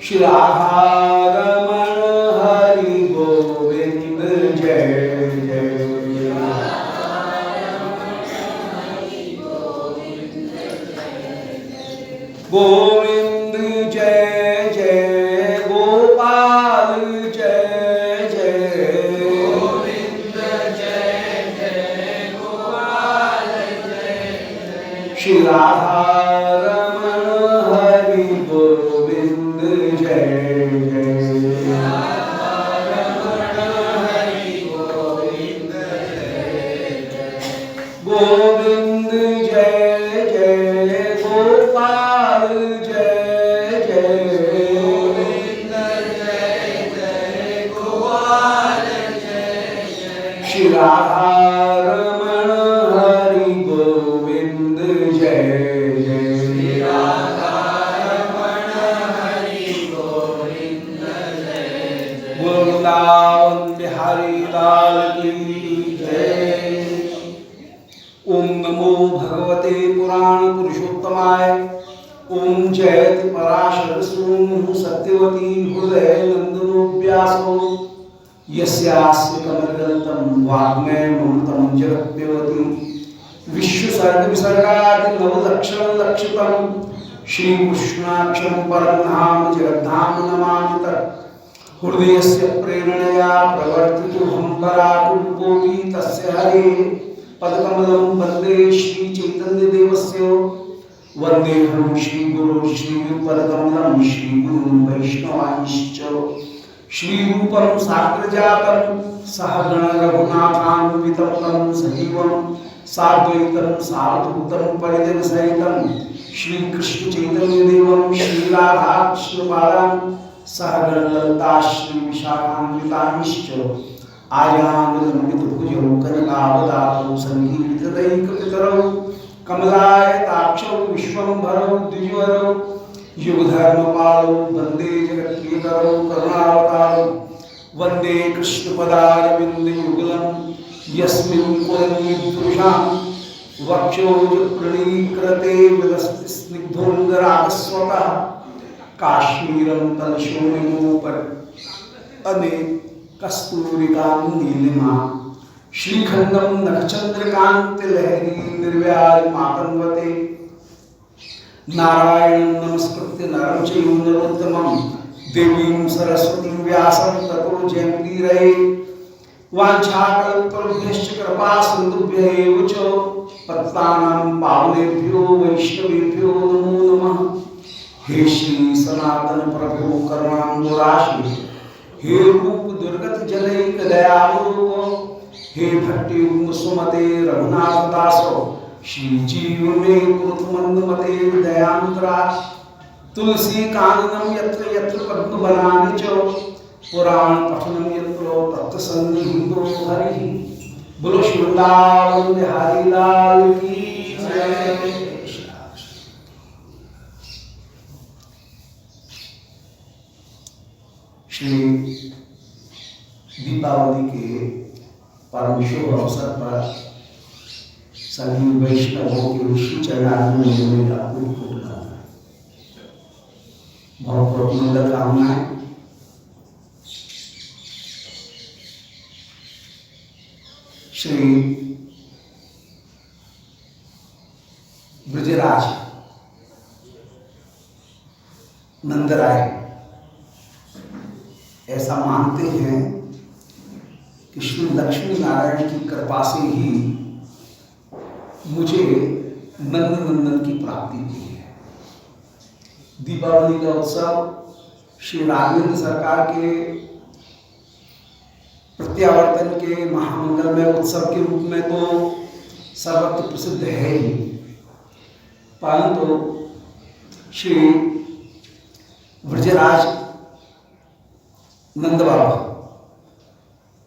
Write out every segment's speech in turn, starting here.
श्री राधारमण हरि गोविंद जय जय। गोविंद जय जय गोपाल जय जय। गोविंद जय जय गोपाल जय जय। श्री राधारमण हरि गोविंद जय जय। राधारमण हरि गोविंद जय जय। गोविंद जय जय गोपाल जय जय। गोविंद जय जय गोपाल जय जय। श्री राधारमण हरि गोविंद जय जय। श्री राधारमण हरि गोविंद जय जय। वृंदावन बिहारी लाल की जय। ओम नमो भगवते पुराण पुरुषोत्तमाय। ओम जयति पराशर सूनु सत्यवती हृदय नंदनो व्यासो यस्यास्य कमलदलतं वाग्मयमृतं जगत्प्यवती। विश्वसर्ग विसर्गादि नवलक्षण लक्षितं श्रीकृष्णाक्षरं परं धाम जगद्धाम नमामि तत्। हृदयस्य प्रेरणया प्रवर्तितो हम पराकुलकोटि तस्य हरे पदकमलं वन्दे श्रीचैतन्यदेवस्य। वन्देऽहं श्रीगुरुं श्रीयुतपदकमलं श्रीगुरुं वैष्णवांश्च। श्रीरूपं साग्रजातं सहगण रघुनाथान्वितं तं सजीवं साद्वैतं सावधूतं परिजनसहितं श्रीकृष्णचैतन्यदेवं श्रीराधाकृष्णपादान् सहगण ललिता श्रीविशाखान्वितांश्च। आयामलम्बितभुजौ कनकावदातौ सङ्गीतदैकपितरौ कमलायताक्षौ विश्वम्भरौ द्विजवरौ युगधर्मपालौ वन्दे जगत्प्रियकरौ करुणावतारौ। वन्दे कृष्णपदारविन्दयुगलं यस्मिन् पुरनीपुरुषां वक्षोजप्रणीकृते विलसति स्निग्धोऽङ्गरागस्वतः। काश्मीरं तलशोणिमोपरि कस्तूरिकां नीलिमा श्रीखंडं नखचंद्रकांतिलहरी निर्व्याजमातन्वते। नारायणं नमस्कृत्य नरं चैव नरोत्तमं देवीं सरस्वतीं व्यासं ततो जयमुदीरये। वाञ्छाकल्पतरुभ्यश्च कृपा सिन्धुभ्य एव च पतितानां पावनेभ्यो वैष्णवेभ्यो नमो नमः। हे श्री सनातन प्रभु करुणाम्बुराशि हे रूप दुर्गत जनैक दयावलो। हे भट्टी सुमते रघुनाथ दासो श्री जीव में कुरुत मंदमते दयांतरा। तुलसी काननम यत्र यत्र पद्म बनानि च पुराण पठनम यत्र तत्र सन्निहितो हरि। बोलो श्री वृंदावन बिहारी लाल की जय। श्री दीपावली के परम शुभ अवसर पर सभी वैष्णवों के श्री चरणारविंद में मेरा कोटि बहुत बहुत मंगल कामनाएं। श्री ब्रजराज नंदराय ऐसा मानते हैं कि श्री लक्ष्मी नारायण की कृपा से ही मुझे नंद नंदन की प्राप्ति हुई है। दीपावली का उत्सव श्री राघवेंद्र सरकार के प्रत्यावर्तन के महामंगलमय उत्सव के रूप में तो सर्वत्र प्रसिद्ध है ही, परंतु श्री ब्रजराज नंद बाबा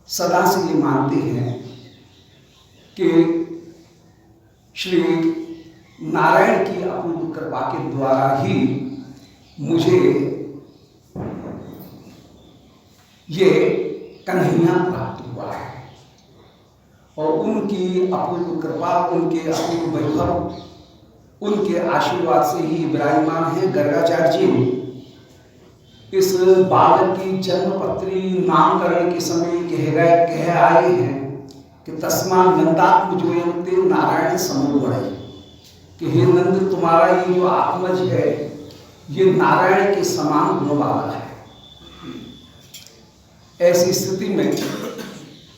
सदा से ये मानते हैं कि श्री नारायण की अपूर्व कृपा के द्वारा ही मुझे ये कन्हैया प्राप्त हुआ है। और उनकी अपूर्व कृपा, उनके अपूर्व वैभव, उनके आशीर्वाद से ही विराजमान है गर्गाचार्य जी। इस बालक की जन्मपत्री नामकरण के समय कह आए हैं कि तस्मात् नंदात्मजोयं ते नारायण समोगुणै, कि हे नंद तुम्हारा ये जो आत्मज है ये नारायण के समान गुण वाला है। ऐसी स्थिति में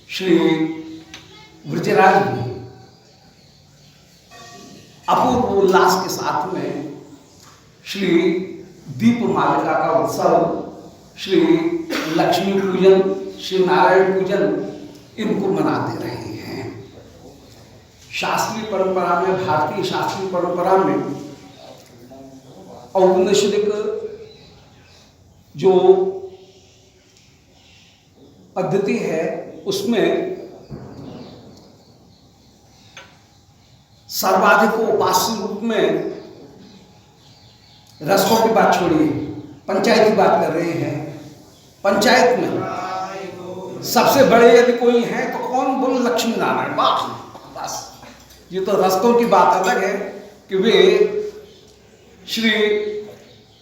श्री ब्रजराज भी अपूर्व उल्लास के साथ में श्री दीप मालिका का उत्सव, श्री लक्ष्मी पूजन, श्री नारायण पूजन इनको मनाते रहे हैं। शास्त्रीय परंपरा में, भारतीय शास्त्रीय परंपरा में औपनिषदिक जो पद्धति है उसमें सर्वाधिक उपास्य रूप में, रसों की बात छोड़िए, पंचायत की बात कर रहे हैं। पंचायत में सबसे बड़े यदि कोई है तो कौन? बोल लक्ष्मी नारायण। बस ये तो रस्तों की बात अलग है कि वे श्री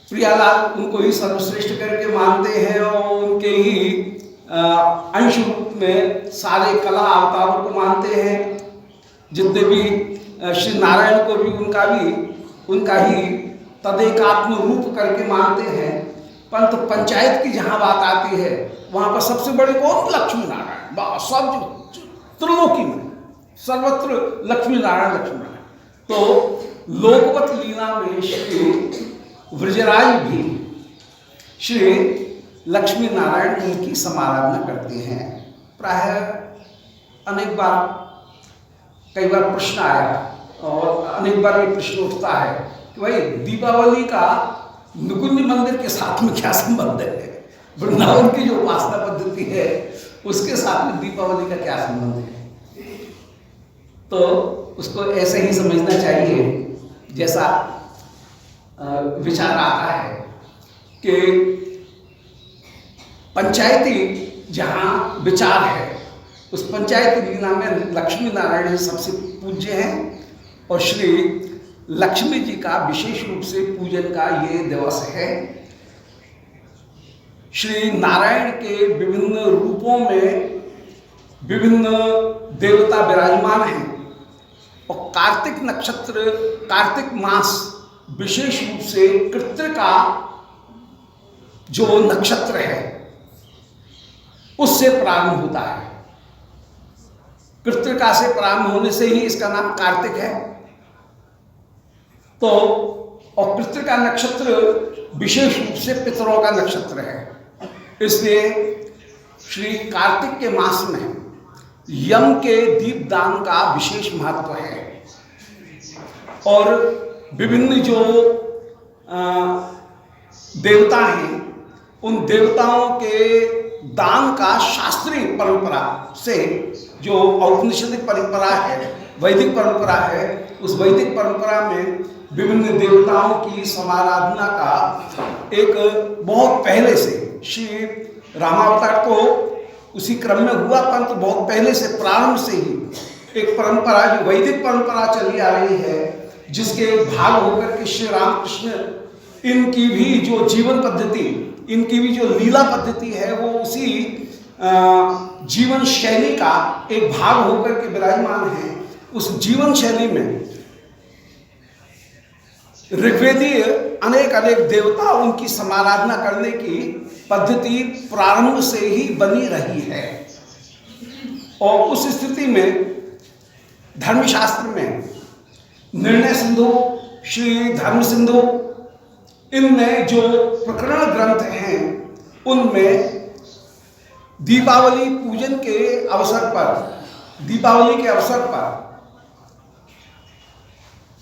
प्रियालाल उनको ही सर्वश्रेष्ठ करके मानते हैं और उनके ही अंश रूप में सारे कला अवतारों को मानते हैं। जितने भी श्री नारायण को भी उनका ही तदेकात्म रूप करके मानते हैं। परंतु पंचायत की जहां बात आती है वहां पर सबसे बड़े कौन? लक्ष्मी नारायण। सब त्रिलोकी में सर्वत्र लक्ष्मी नारायण, लक्ष्मी नारायण। तो लोकवत लीला में श्री ब्रजराज भी श्री लक्ष्मी नारायण उनकी समाराधना करते हैं। प्राय अनेक बार, कई बार प्रश्न आया और अनेक बार ये प्रश्न उठता है कि भाई दीपावली का नुकुंज मंदिर के साथ में क्या संबंध है? वृंदावन की जो उपासना पद्धति है उसके साथ में दीपावली का क्या संबंध है? तो उसको ऐसे ही समझना चाहिए जैसा विचार आता है कि पंचायती जहाँ विचार है उस पंचायती लीला में लक्ष्मी नारायण ही सबसे पूज्य हैं और श्री लक्ष्मी जी का विशेष रूप से पूजन का ये दिवस है। श्री नारायण के विभिन्न रूपों में विभिन्न देवता विराजमान हैं और कार्तिक नक्षत्र, कार्तिक मास विशेष रूप से कृत्तिका जो नक्षत्र है उससे प्रारंभ होता है। कृत्तिका से प्रारंभ होने से ही इसका नाम कार्तिक है। तो और कृत्तिका नक्षत्र विशेष रूप से पितरों का नक्षत्र है, इसलिए श्री कार्तिक के मास में यम के दीपदान का विशेष महत्व है और विभिन्न जो देवता हैं उन देवताओं के दान का शास्त्रीय परंपरा से, जो औपनिषदिक परंपरा है, वैदिक परंपरा है, उस वैदिक परंपरा में विभिन्न देवताओं की समाराधना का एक बहुत पहले से, श्री रामावतार तो उसी क्रम में हुआ, परंतु बहुत पहले से, प्रारंभ से ही एक परंपरा जो वैदिक परंपरा चली आ रही है, जिसके भाग होकर के श्री रामकृष्ण इनकी भी जो जीवन पद्धति, इनकी भी जो लीला पद्धति है वो उसी जीवन शैली का एक भाग होकर के विराजमान है। उस जीवन शैली में ऋग्वेदीय अनेक अनेक देवता, उनकी समाराधना करने की पद्धति प्रारंभ से ही बनी रही है और उस स्थिति में धर्मशास्त्र में निर्णय सिंधु, श्री धर्म सिंधु, इनमें जो प्रकरण ग्रंथ हैं उनमें दीपावली पूजन के अवसर पर, दीपावली के अवसर पर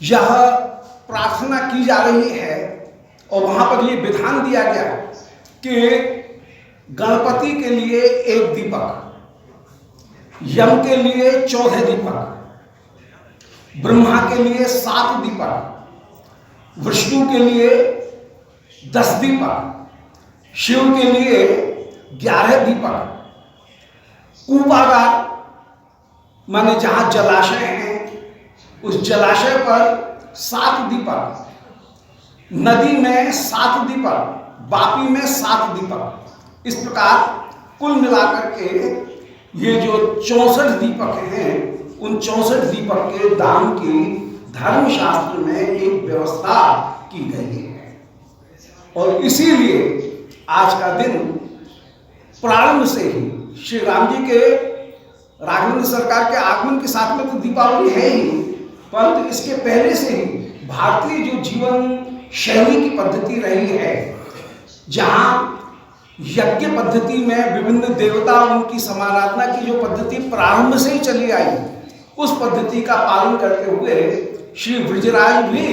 यह प्रार्थना की जा रही है और वहां पर यह विधान दिया गया कि गणपति के लिए 1 दीपक, यम के लिए 14 दीपक, ब्रह्मा के लिए 7 दीपक, विष्णु के लिए 10 दीपक, शिव के लिए 11 दीपक, कूपागार माने जहां जलाशय हैं उस जलाशय पर 7 दीपक, नदी में 7 दीपक, बापी में 7 दीपक। इस प्रकार कुल मिलाकर के ये जो 64 दीपक हैं, उन 64 दीपक के दान की धर्मशास्त्र में एक व्यवस्था की गई है। और इसीलिए आज का दिन प्रारंभ से ही श्री राम जी के राघवेंद्र सरकार के आगमन के साथ में तो दीपावली है ही, परंतु इसके पहले से ही भारतीय जो जीवन शैली की पद्धति रही है, जहाँ यज्ञ पद्धति में विभिन्न देवता उनकी समाराधना की जो पद्धति प्रारंभ से ही चली आई, उस पद्धति का पालन करते हुए श्री ब्रजराज भी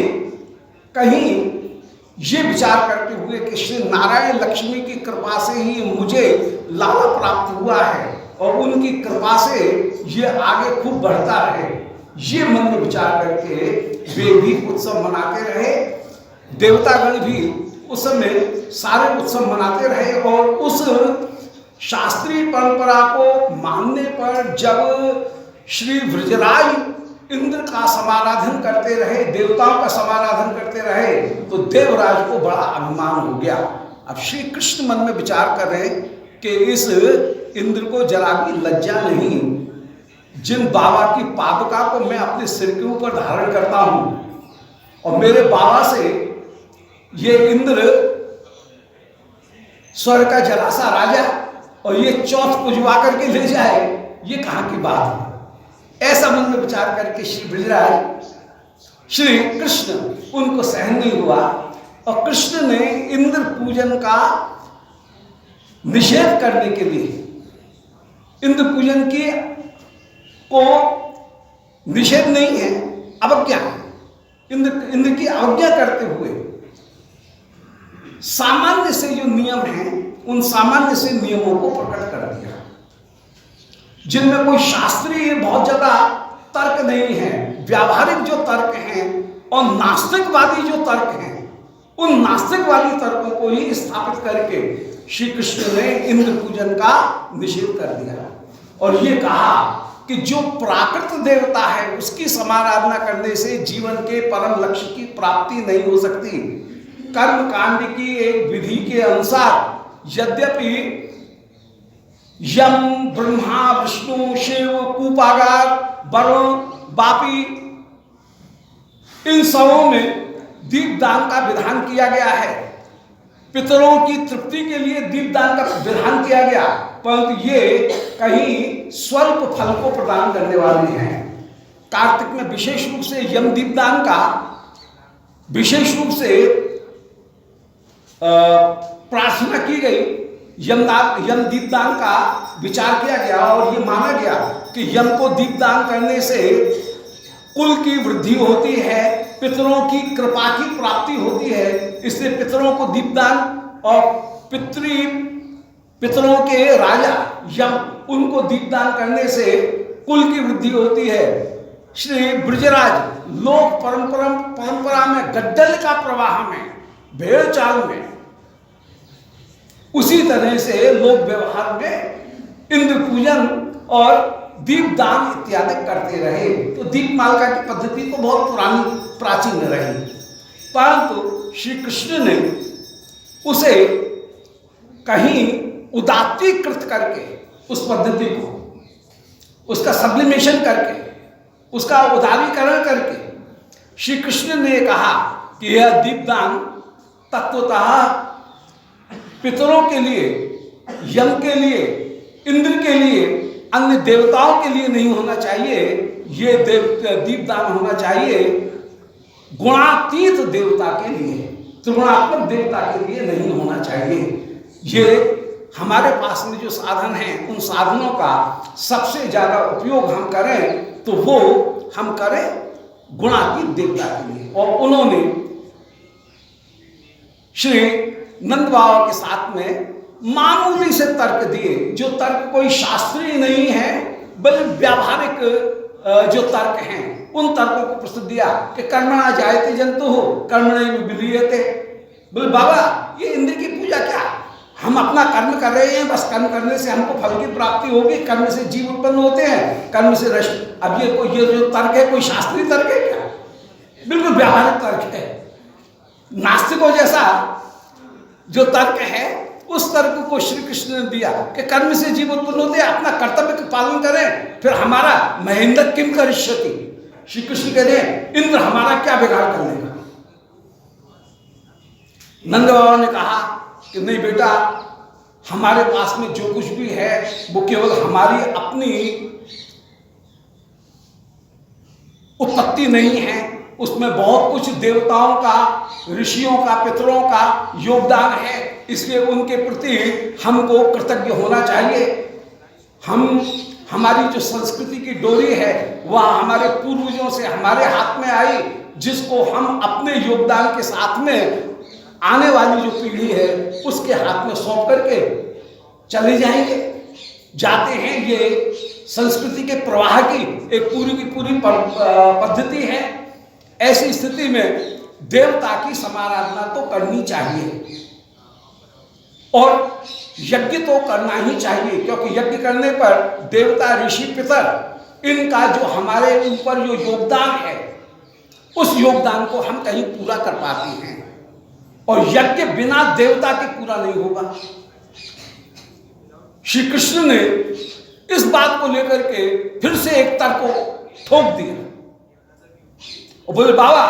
कहीं ये विचार करते हुए कि श्री नारायण लक्ष्मी की कृपा से ही मुझे लाला प्राप्त हुआ है और उनकी कृपा से ये आगे खूब बढ़ता रहे, ये मन में विचार करके वे भी उत्सव मनाते रहे। देवतागण भी उस समय सारे उत्सव मनाते रहे और उस शास्त्रीय परंपरा को मानने पर जब श्री ब्रजराज इंद्र का समाराधन करते रहे, देवताओं का समाराधन करते रहे, तो देवराज को बड़ा अभिमान हो गया। अब श्री कृष्ण मन में विचार कर रहे कि इस इंद्र को जरा भी लज्जा नहीं, जिन बाबा की पादुका को मैं अपने सिर के ऊपर धारण करता हूं और मेरे बाबा से ये इंद्र स्वर्ग का जलासा राजा और ये चौथ पुजवा करके ले जाए, ये कहां की बात है। ऐसा मन में विचार करके श्री ब्रजराज श्री कृष्ण उनको सहन नहीं हुआ और कृष्ण ने इंद्र पूजन का निषेध करने के लिए, इंद्र पूजन की को निषेध नहीं है, अवज्ञा है, इंद्र की अवज्ञा करते हुए सामान्य से जो नियम हैं उन सामान्य से नियमों को प्रकट कर दिया, जिनमें कोई शास्त्रीय बहुत ज्यादा तर्क नहीं है, व्यावहारिक जो तर्क हैं और नास्तिकवादी जो तर्क हैं, उन नास्तिकवादी तर्कों को ही स्थापित करके श्री कृष्ण ने इंद्र पूजन का निषेध कर दिया और ये कहा कि जो प्राकृत देवता है उसकी समाराधना करने से जीवन के परम लक्ष्य की प्राप्ति नहीं हो सकती। कर्म कांड की एक विधि के अनुसार यद्यपि यम, ब्रह्मा, विष्णु, शिव, कूपागार, वरुण, बापी, इन सबों में दीपदान का विधान किया गया है, पितरों की तृप्ति के लिए दीपदान का विधान किया गया, परंतु ये कहीं स्वल्प फल को प्रदान करने वाले हैं। कार्तिक में विशेष रूप से यम दीपदान का विशेष रूप से प्रार्थना की गई, यम दीपदान का विचार किया गया और ये माना गया कि यम को दीपदान करने से कुल की वृद्धि होती है, पितरों की कृपा की प्राप्ति होती है, इसलिए पितरों को दीपदान और पितरों के राजा यम उनको दीपदान करने से कुल की वृद्धि होती है। श्री ब्रजराज लोक परंपरा में गड्डल का प्रवाह में, भेड़ चाल में, उसी तरह से लोक व्यवहार में इंद्र पूजन और दीपदान इत्यादि करते रहे। तो दीपमालिका की पद्धति तो बहुत पुरानी प्राचीन रही, परंतु श्री कृष्ण ने उसे कहीं उदात्तीकृत करके उस पद्धति को, उसका सब्लिमेशन करके, उसका उदारीकरण करके श्री कृष्ण ने कहा कि यह दीपदान तत्वतः पितरों के लिए, यम के लिए, इंद्र के लिए, अन्य देवताओं के लिए नहीं होना चाहिए, ये दीपदान होना चाहिए गुणातीत देवता के लिए, त्रिगुणात्मक देवता के लिए नहीं होना चाहिए। ये हमारे पास में जो साधन हैं उन साधनों का सबसे ज्यादा उपयोग हम करें तो वो हम करें गुणातीत देवता के लिए। और उन्होंने श्री नंद बाबा के साथ में मामूली से तर्क दिए, जो तर्क कोई शास्त्रीय नहीं है बल्कि व्यावहारिक जो तर्क हैं उन तर्कों को प्रस्तुत दिया कि कर्मणा जायते जंतु हो कर्मणैव विलीयते। बोले बाबा ये इंद्र की पूजा क्या, हम अपना कर्म कर रहे हैं, बस कर्म करने से हमको फल की प्राप्ति होगी, कर्म से जीव उत्पन्न होते हैं, कर्म से रष्ट। अब ये जो तर्क है कोई शास्त्रीय तर्क है क्या? बिल्कुल व्यावहारिक तर्क है। नास्तिकों जैसा जो तर्क है उस तर्क को श्री कृष्ण ने दिया कि कर्म से जीव उत्पन्न होते हैं, अपना कर्तव्य का पालन करें, फिर हमारा महेंद्र किम करिष्यति। श्री कृष्ण कहते हैं इंद्र हमारा क्या बिगाड़ कर लेगा। नंद बाबा ने कहा कि नहीं बेटा, हमारे पास में जो कुछ भी है वो केवल हमारी अपनी उत्पत्ति नहीं है, उसमें बहुत कुछ देवताओं का, ऋषियों का, पितरों का योगदान है, इसलिए उनके प्रति हमको कृतज्ञ होना चाहिए। हमारी जो संस्कृति की डोरी है वह हमारे पूर्वजों से हमारे हाथ में आई, जिसको हम अपने योगदान के साथ में आने वाली जो पीढ़ी है उसके हाथ में सौंप करके चले जाएंगे। जाते हैं, ये संस्कृति के प्रवाह की एक पूरी की पूरी पद्धति है। ऐसी स्थिति में देवता की समाराधना तो करनी चाहिए और यज्ञ तो करना ही चाहिए, क्योंकि यज्ञ करने पर देवता, ऋषि, पितर, इनका जो हमारे ऊपर जो योगदान है उस योगदान को हम कहीं पूरा कर पाते हैं, और यज्ञ बिना देवता के पूरा नहीं होगा। श्री कृष्ण ने इस बात को लेकर के फिर से एक तर्क को ठोक दिया और बोले बाबा,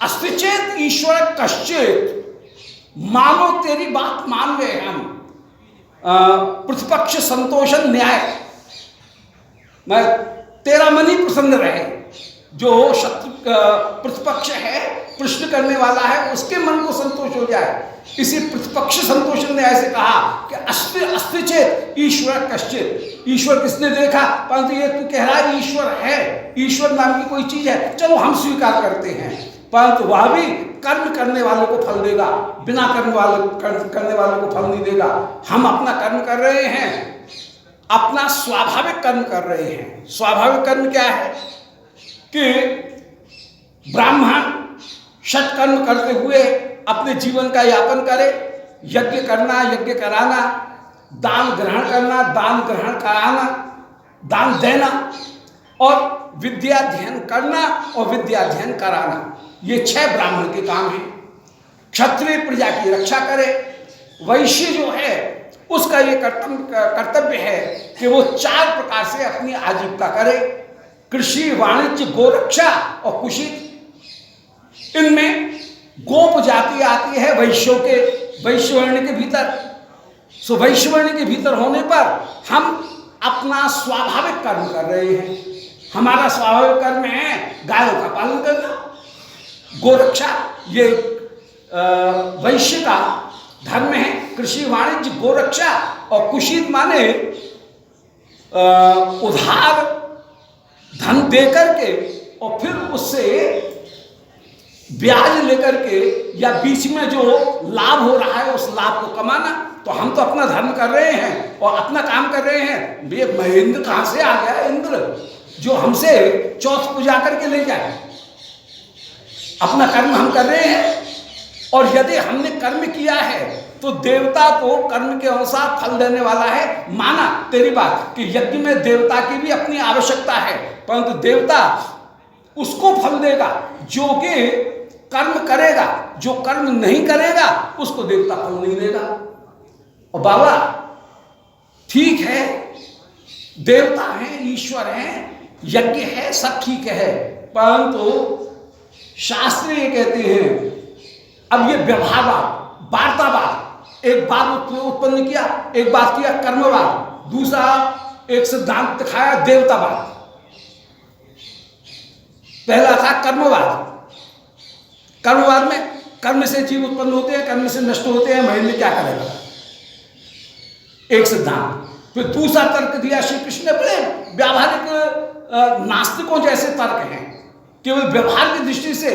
अस्ति चेत ईश्वर कश्चित, मानो तेरी बात मान गए हम, प्रतिपक्ष संतोषन न्याय, मैं तेरा मन ही प्रसन्न रहे, जो शत्रु प्रतिपक्ष है, प्रश्न करने वाला है, उसके मन को संतोष हो जाए। इसी प्रतिपक्ष संतोषन ने ऐसे कहा कि अस्ति अस्ति चेत ईश्वर कश्चित, ईश्वर किसने देखा, परंतु ये तू कह रहा है ईश्वर है, ईश्वर नाम की कोई चीज है, चलो हम स्वीकार करते हैं, परंतु वह भी कर्म करने वालों को फल देगा, बिना करने वालों को फल नहीं देगा। हम अपना कर्म कर रहे हैं, अपना स्वाभाविक कर्म कर रहे हैं। स्वाभाविक कर्म क्या है कि ब्राह्मण सत्कर्म करते हुए अपने जीवन का यापन करे, यज्ञ करना, यज्ञ कराना, दान ग्रहण करना, दान ग्रहण कराना, दान देना, और विद्याध्ययन करना और विद्याध्ययन कराना, ये 6 ब्राह्मण के काम हैं। क्षत्रिय प्रजा की रक्षा करे, वैश्य जो है उसका ये कर्तव्य है कि वो 4 प्रकार से अपनी आजीविका करे, कृषि, वाणिज्य, गोरक्षा और कुशीत। इनमें गोप जाति आती है वैश्यवर्ण के भीतर। सो वैश्यवर्ण के भीतर होने पर हम अपना स्वाभाविक कर्म कर रहे हैं। हमारा स्वाभाविक कर्म है गायों का पालन करना, गोरक्षा, ये वैश्य का धर्म है। कृषि, वाणिज्य, गोरक्षा और कुशीत माने उधार धन दे करके और फिर उससे ब्याज लेकर के या बीच में जो लाभ हो रहा है उस लाभ को कमाना। तो हम तो अपना धर्म कर रहे हैं और अपना काम कर रहे हैं। ये महेंद्र कहाँ से आ गया, इंद्र जो हमसे चौथ पूजा करके ले जाए। अपना कर्म हम कर रहे हैं, और यदि हमने कर्म किया है तो देवता को कर्म के अनुसार फल देने वाला है। माना तेरी बात कि यज्ञ में देवता की भी अपनी आवश्यकता है, परंतु देवता उसको फल देगा जो कि कर्म करेगा, जो कर्म नहीं करेगा उसको देवता फल नहीं देगा। और बाबा ठीक है, देवता है, ईश्वर है, यज्ञ है, सब ठीक है, परंतु शास्त्र ये कहते हैं, अब ये व्यवहारवाद, वार्तावाद, एक बात उत्पन्न किया, एक बात किया कर्मवाद, दूसरा एक सिद्धांत दिखाया देवतावाद। पहला था कर्मवाद। कर्मवाद में कर्म से जीव उत्पन्न होते हैं, कर्म से नष्ट होते हैं, महेंद्र क्या करेगा, एक सिद्धांत। फिर दूसरा तर्क दिया श्री कृष्ण ने, बड़े व्यावहारिक नास्तिकों जैसे तर्क हैं, केवल व्यवहार की दृष्टि से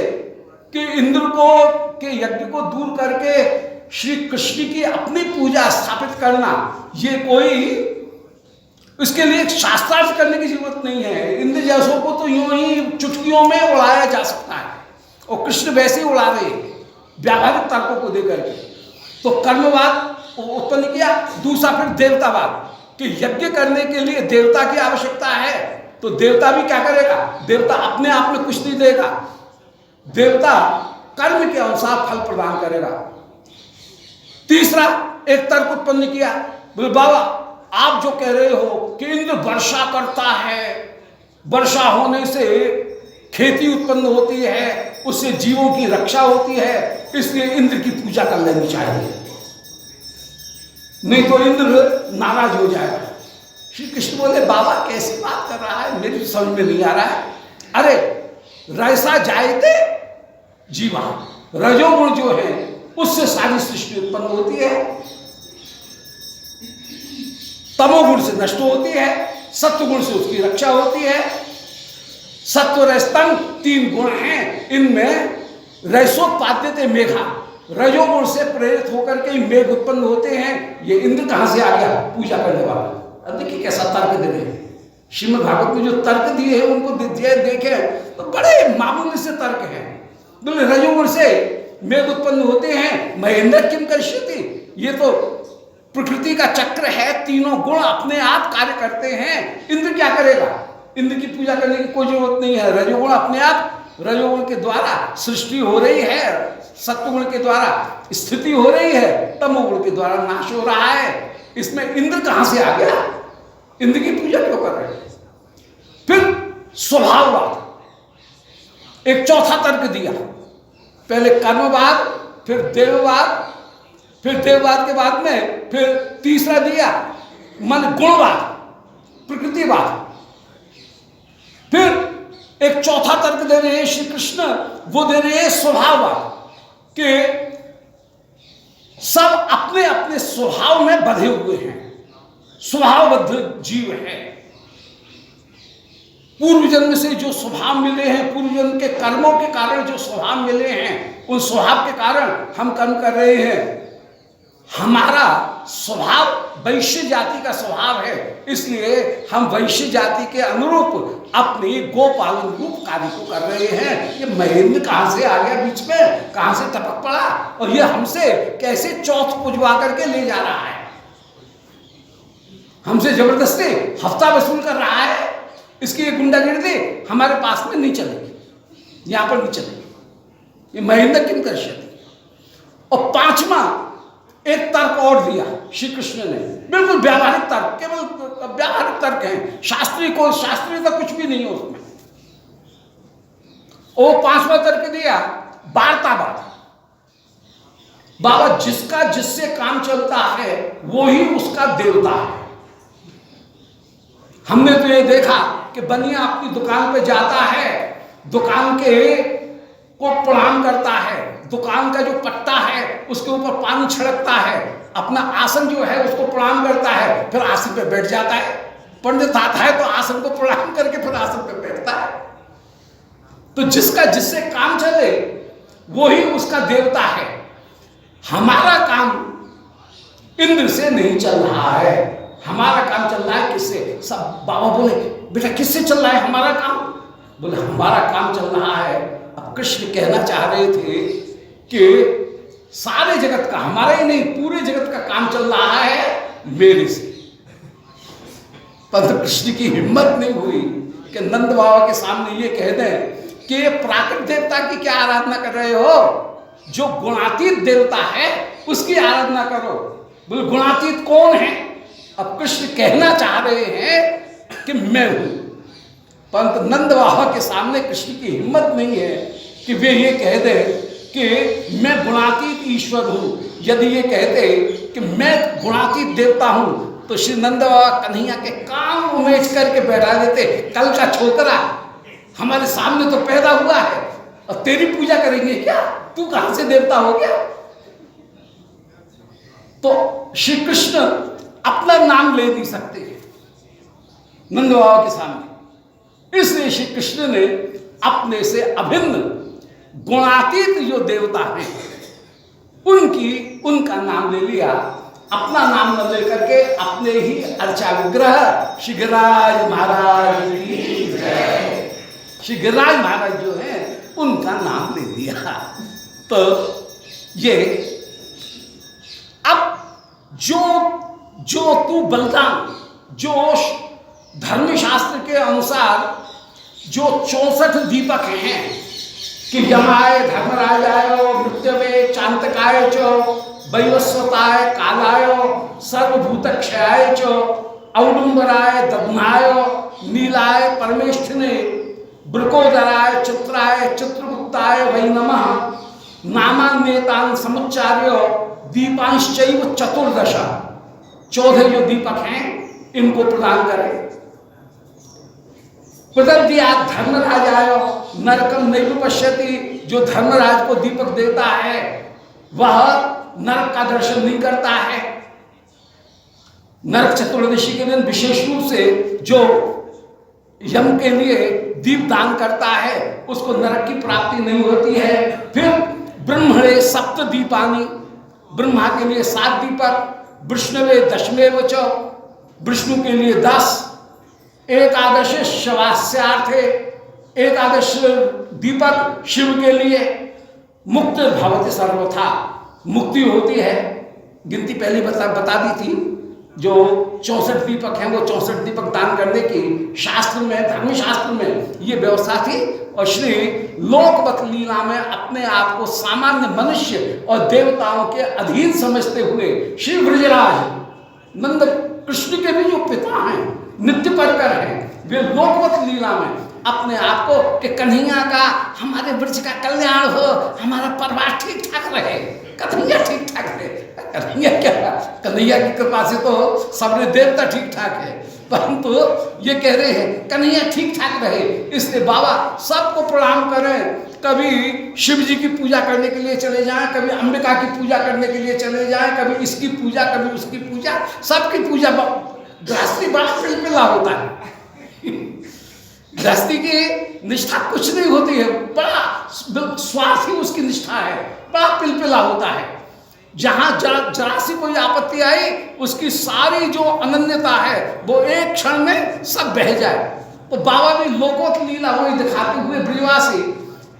कि इंद्र को के यज्ञ को दूर करके श्री कृष्ण की अपनी पूजा स्थापित करना, ये कोई इसके लिए शास्त्रार्थ करने की जरूरत नहीं है। इंद्र जैसों को तो यूं ही चुटकियों में उड़ाया जा सकता है, और कृष्ण वैसे ही उड़ा रहे व्यावहारिक तर्कों को देकर के। तो कर्मवाद उत्पन्न किया, दूसरा फिर देवतावाद कि यज्ञ करने के लिए देवता की आवश्यकता है, तो देवता भी क्या करेगा, देवता अपने आप में कुछ नहीं देगा, देवता कर्म के अनुसार फल प्रदान करेगा। तीसरा एक तर्क उत्पन्न किया, बोले बाबा आप जो कह रहे हो कि इंद्र वर्षा करता है, वर्षा होने से खेती उत्पन्न होती है, उससे जीवों की रक्षा होती है, इसलिए इंद्र की पूजा कर लेनी चाहिए, नहीं तो इंद्र नाराज हो जाएगा। श्री कृष्ण बोले बाबा कैसी बात कर रहा है, मेरी समझ में नहीं आ रहा है। अरे रैसा जायते जीवा, रजोगुण जो है उससे सारी सृष्टि उत्पन्न होती है, तमोगुण से नष्ट होती है, सत्वगुण से उसकी रक्षा होती है। सत्व रजतम 3 गुण हैं, इनमें रैसोत्पाद्यते मेघा, रजोगुण से प्रेरित होकर के मेघ उत्पन्न होते हैं। ये इंद्र कहां से आ गया? पूजा करने वाला। अब देखिए कैसा तर्क दे रहे हैं, श्रीमद् भागवत में जो तर्क दिए हैं उनको देखे तो बड़े मामूली से तर्क है। बोले रजोगुण से मेघ उत्पन्न होते हैं, महेंद्र किम करिष्यति, ये तो प्रकृति का चक्र है, तीनों गुण अपने आप कार्य करते हैं, इंद्र क्या करेगा? इंद्र की पूजा करने की कोई जरूरत नहीं है। रजोगुण अपने आप, रजोगुण के द्वारा सृष्टि हो रही है, सत्वगुण के द्वारा स्थिति हो रही है, तमोगुण के द्वारा नाश हो रहा है। इसमें इंद्र कहां से आ गया? इंद्र की पूजा क्यों कर रहे हैं? फिर स्वभाववाद, एक चौथा तर्क दिया, पहले कर्मवाद, फिर देववाद, फिर देववाद के बाद में फिर तीसरा दिया मन गुणवाद, प्रकृतिवाद। फिर एक चौथा तर्क दे रहे हैं श्री कृष्ण, वो दे रहे हैं स्वभाववाद, कि सब अपने अपने स्वभाव में बंधे हुए हैं, स्वभावबद्ध जीव है। पूर्व जन्म से जो स्वभाव मिले हैं, पूर्व जन्म के कर्मों के कारण जो स्वभाव मिले हैं, उन स्वभाव के कारण हम कर्म कर रहे हैं। हमारा स्वभाव वैश्य जाति का स्वभाव है, इसलिए हम वैश्य जाति के अनुरूप अपनी गोपालन रूप कार्य को कर रहे हैं। ये महेंद्र कहां से आ गया बीच में, कहां से टपक पड़ा, और ये हमसे कैसे चौथ पुजवा करके ले जा रहा है, हमसे जबरदस्ती हफ्ता वसूल कर रहा है। इसकी गुंडागिर्दी हमारे पास में नहीं चलेगी, यहां पर नहीं चलेगी। ये महेंद्र किम करिष्यति। और पांचवा एक तर्क और दिया श्री कृष्ण ने, बिल्कुल व्यावहारिक तर्क, केवल व्यावहारिक तर्क है, शास्त्रीय तो कुछ भी नहीं है उसमें। वो पांचवा तर्क दिया वार्तावाद। बाबा जिसका जिससे काम चलता है वो ही उसका देवता है। हमने तो ये देखा कि बनिया अपनी दुकान पे जाता है, दुकान के को प्रणाम करता है, दुकान का जो पट्टा है उसके ऊपर पानी छिड़कता है, अपना आसन जो है उसको प्रणाम करता है, फिर आसन पे बैठ जाता है। पंडित आता है तो आसन को प्रणाम करके फिर आसन पे बैठता है। तो जिसका जिससे काम चले वो ही उसका देवता है। हमारा काम इंद्र से नहीं चल रहा है, हमारा काम चल रहा है किससे? सब बाबा बोले बेटा किससे चल रहा है हमारा काम? बोले हमारा काम चल रहा है। अब कृष्ण कहना चाह रहे थे कि सारे जगत का, हमारा ही नहीं पूरे जगत का काम चल रहा है मेरे से। परंतु कृष्ण की हिम्मत नहीं हुई कि नंद बाबा के सामने ये कह दें कि ये प्राकृत देवता की क्या आराधना कर रहे हो, जो गुणातीत देवता है उसकी आराधना करो। बोले गुणातीत कौन है? अब कृष्ण कहना चाह रहे हैं कि मैं हूं, परंतु नंद बाबा के सामने कृष्ण की हिम्मत नहीं है कि वे ये कह दे कि मैं गुणातीत ईश्वर हूं। यदि ये कहते कि मैं गुणातीत देवता हूं तो श्री नंद बाबा कन्हैया के कान उमेच करके बैठा देते, कल का छोकरा हमारे सामने तो पैदा हुआ है और तेरी पूजा करेंगे क्या? तू कहां से देवता हो गया? तो श्री कृष्ण अपना नाम ले नहीं सकते नंद बाबा के सामने, इसलिए श्री कृष्ण ने अपने से अभिन्न गुणातीत जो देवता हैं उनका नाम ले लिया। अपना नाम न लेकर के अपने ही अर्चा विग्रह श्री गिरिराज महाराज की जय, श्री गिरिराज महाराज जो है उनका नाम ले लिया। तो ये अब जो तू बलराम, जो धर्मशास्त्र के अनुसार जो 64 दीपक हैं कि यमाय धर्मराजाय मृत्युवे चांतकाय च वैवस्वताय कालाय सर्वभूत क्षयाय च औडुंबराय दग्नाय नीलाय परमेष्ठिने वृकोदराय चित्राय चित्रगुप्ताय वै नमः नामान्यतान समुच्चार्य दीपांश्चैव चतुर्दश। 14 जो दीपक हैं इनको प्रदान करें। प्रदद्यात् धर्मराजाय नरकम नैव पश्यति, जो धर्मराज को दीपक देता है वह नरक का दर्शन नहीं करता है। नरक चतुर्दशी के दिन विशेष रूप से जो यम के लिए दीप दान करता है उसको नरक की प्राप्ति नहीं होती है। फिर ब्रह्मणे सप्त दीपानि, ब्रह्मा के लिए 7 दीपक, विष्णुवे दशमेव च, विष्णु के लिए 10, एकादश शवास्यार्थे, एकादश दीपक शिव के लिए, मुक्त भवति सर्वथा, मुक्ति होती है। गिनती पहले बता दी थी, जो 64 दीपक हैं वो 64 दीपक दान करने की शास्त्र में, धर्मशास्त्र में ये व्यवस्था थी। और श्री लोकवत लीला में अपने आप को सामान्य मनुष्य और देवताओं के अधीन समझते हुए श्री ब्रजराज नंद कृष्ण के भी जो पिता हैं, नित्य परकर हैं, वे लोकवत लीला में अपने आप को कि कन्हैया का, हमारे ब्रज का कल्याण हो, हमारा परिवार ठीक ठाक रहे, कन्हैया ठीक ठाक रहे। कन्हैया क्या, कन्हैया की कृपा से तो सबरे देवता ठीक ठाक है, परंतु ये कह रहे हैं कन्हैया ठीक ठाक रहे, इसलिए बाबा सबको प्रणाम करें। कभी शिव जी की पूजा करने के लिए चले जाएं, कभी अंबिका की पूजा करने के लिए चले जाएं, कभी इसकी पूजा, कभी उसकी पूजा, सबकी पूजा। गृहस्थी बड़ा पिलपिला होता है। गृहस्थी की निष्ठा कुछ नहीं होती है, बड़ा स्वार्थ ही उसकी निष्ठा है, बड़ा पिलपिला होता है। जहां जरा सी कोई आपत्ति आई उसकी सारी जो अनन्यता है वो एक क्षण में सब बह जाए। तो बाबा भी लोकोत लीला वही दिखाते हुए ब्रजवासी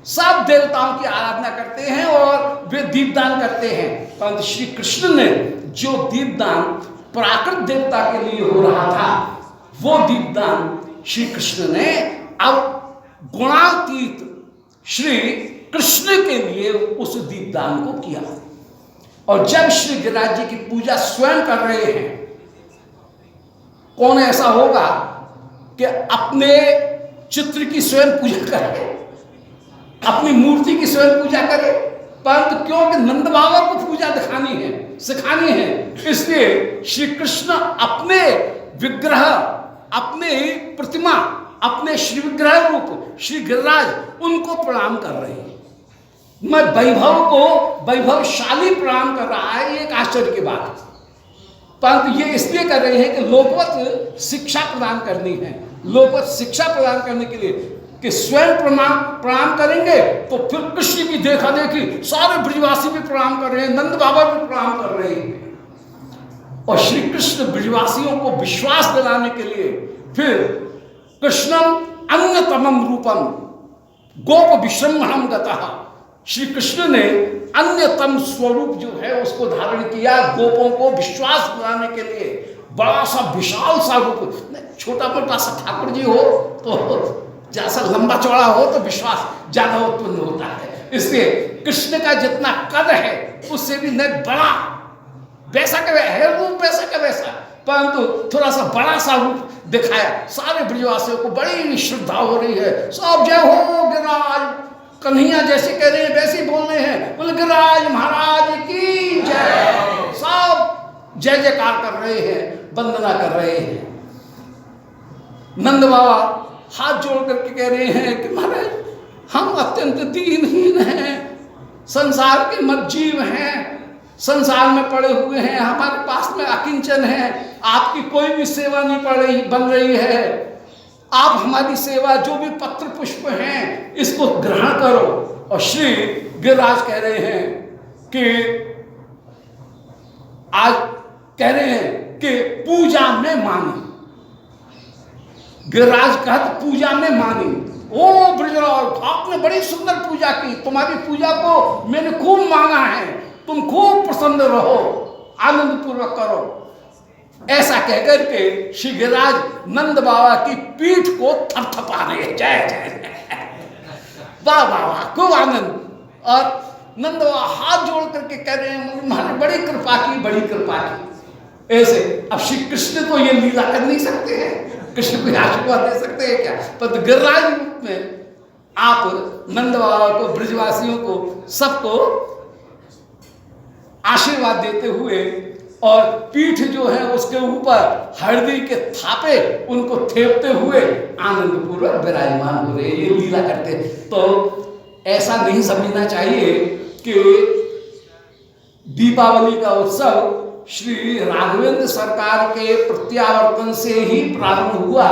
सब देवताओं की आराधना करते हैं और वे दीपदान करते हैं। परंतु श्री कृष्ण ने जो दीपदान प्राकृत देवता के लिए हो रहा था वो दीपदान श्री कृष्ण ने अब गुणातीत श्री कृष्ण के लिए उस दीपदान को किया। और जब श्री गिरिराज जी की पूजा स्वयं कर रहे हैं, कौन ऐसा होगा कि अपने चित्र की स्वयं पूजा करे, अपनी मूर्ति की स्वयं पूजा करे, परंतु क्योंकि नंद बाबा को पूजा दिखानी है, सिखानी है, इसलिए श्री कृष्ण अपने विग्रह, अपने प्रतिमा, अपने श्री विग्रह रूप श्री गिरिराज उनको प्रणाम कर रहे हैं। मैं वैभव को वैभवशाली प्रणाम कर रहा है, एक आश्चर्य की बात। परंतु ये इसलिए कर रहे हैं कि लोकवत शिक्षा प्रदान करनी है। लोकवत शिक्षा प्रदान करने के लिए कि स्वयं प्रणाम करेंगे तो फिर कृष्ण भी देखा देखी सारे ब्रजवासी भी प्रणाम कर रहे हैं, नंद बाबा भी प्रणाम कर रहे हैं। और श्री कृष्ण ब्रजवासियों को विश्वास दिलाने के लिए फिर कृष्णम अन्यतमम रूपम गोप विश्रमणम गतः, श्री कृष्ण ने अन्यतम स्वरूप जो है उसको धारण किया गोपों को विश्वास दिलाने के लिए। बड़ा सा विशाल सा रूप, छोटा मोटा सा ठाकुर जी हो तो जैसा लंबा चौड़ा हो तो विश्वास ज्यादा उत्पन्न होता है, इसलिए कृष्ण का जितना कद है उससे भी न बड़ा, वैसा का है रूप वैसा का वैसा, परंतु थोड़ा सा बड़ा सा रूप दिखाया। सारे ब्रजवासियों को बड़ी श्रद्धा हो रही है, सब जय हो गिरिराज, कन्हैया जैसे कह रहे हैं वैसे बोल रहे हैं, बोले गिरिराज महाराज की जय, सब जय जयकार कर रहे हैं, वंदना कर रहे हैं। नंद बाबा हाथ जोड़ करके कह रहे हैं कि महाराज हम अत्यंत दीनहीन हैं, संसार के मज्जीव हैं, संसार में पड़े हुए हैं, हमारे पास में अकिंचन है, आपकी कोई भी सेवा नहीं बन रही है, आप हमारी सेवा जो भी पत्र पुष्प हैं इसको ग्रहण करो। और श्री गिरिराज कह रहे हैं कि आज कह रहे हैं कि पूजा में मानी, गिरिराज कहत पूजा में मानी। ओ ब्रजराज आपने बड़ी सुंदर पूजा की, तुम्हारी पूजा को मैंने खूब माना है, तुम खूब प्रसन्न रहो, आनंद पूर्वक करो। ऐसा कहकर के श्री गिरिराज नंद बाबा की पीठ को थपथपा रहे हैं, जय जय वाह वाह वाह, खूब आनंद। और नंद बाबा हाथ जोड़ करके कह रहे हैं तुम्हारी बड़ी कृपा की, बड़ी कृपा की। ऐसे अब श्री कृष्ण तो ये लीला कर नहीं सकते हैं, कृष्ण को आशीर्वाद दे सकते हैं क्या? पर गिरिराज रूप में आप नंद बाबा को, ब्रजवासियों को, सबको आशीर्वाद देते हुए और पीठ जो है उसके ऊपर हरदी के थापे उनको थेपते हुए आनंद पूर्वक विराजमान हो रहे, ये लीला करते। तो ऐसा नहीं समझना चाहिए कि दीपावली का उत्सव श्री राघवेंद्र सरकार के प्रत्यावर्तन से ही प्रारंभ हुआ,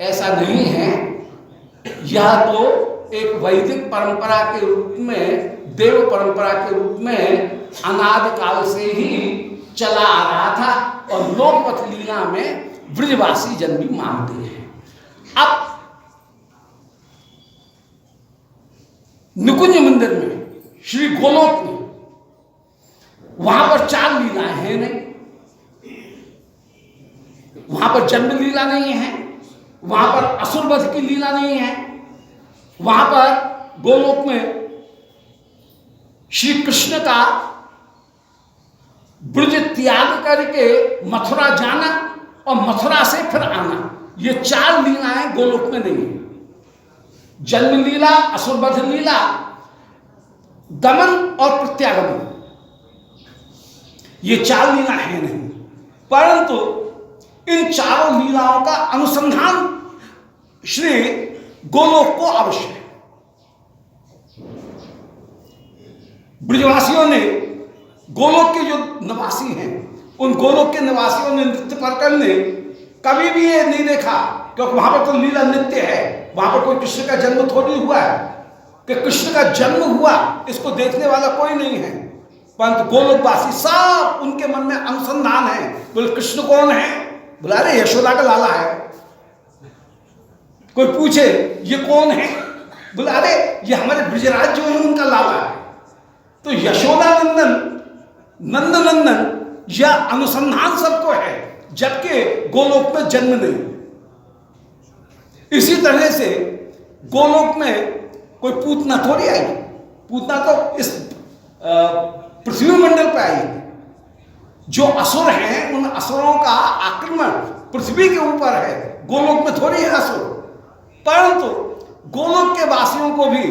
ऐसा नहीं है। यह तो एक वैदिक परंपरा के रूप में, देव परंपरा के रूप में अनादि काल से ही चला आ रहा था और लोकपथ लीला में ब्रजवासी जन भी मानते हैं। अब निकुंज मंदिर में, श्री गोलोक में, वहां पर 4 लीलाएं हैं नहीं, वहां पर जन्म लीला नहीं है, वहां पर असुरवध की लीला नहीं है, वहां पर गोलोक में श्री कृष्ण का ब्रज त्याग करके मथुरा जाना और मथुरा से फिर आना, ये 4 लीलाएं गोलोक में नहीं है। जन्म लीला, असुरवध लीला, दमन और प्रत्यागमन, ये 4 लीला है नहीं। परंतु इन चारों लीलाओं का अनुसंधान श्री गोलोक को अवश्य है। ब्रजवासियों ने, गोलोक के जो निवासी हैं, उन गोलोक के निवासियों ने, नृत्य परकर ने कभी भी ये नहीं देखा, क्योंकि वहां पर तो लीला नित्य है, वहां पर कोई कृष्ण का जन्म थोड़ी हुआ है कि कृष्ण का जन्म हुआ इसको देखने वाला कोई नहीं है। परंतु गोलोकवासी सब, उनके मन में अनुसंधान है। बोले कृष्ण कौन है? बोला अरे यशोदा का लाला है। कोई पूछे ये कौन है? बोला अरे ये हमारे ब्रजराज जो है उनका लाला है। तो यशोदा नंदन, नंद नंदन, यह अनुसंधान सबको है, जबकि गोलोक में जन्म नहीं। इसी तरह से गोलोक में कोई पूतना थोड़ी आई, पूतना तो इस पृथ्वी मंडल पर आई। जो असुर हैं उन असुरों का आक्रमण पृथ्वी के ऊपर है, गोलोक में थोड़ी है असुर। परंतु गोलोक के वासियों को भी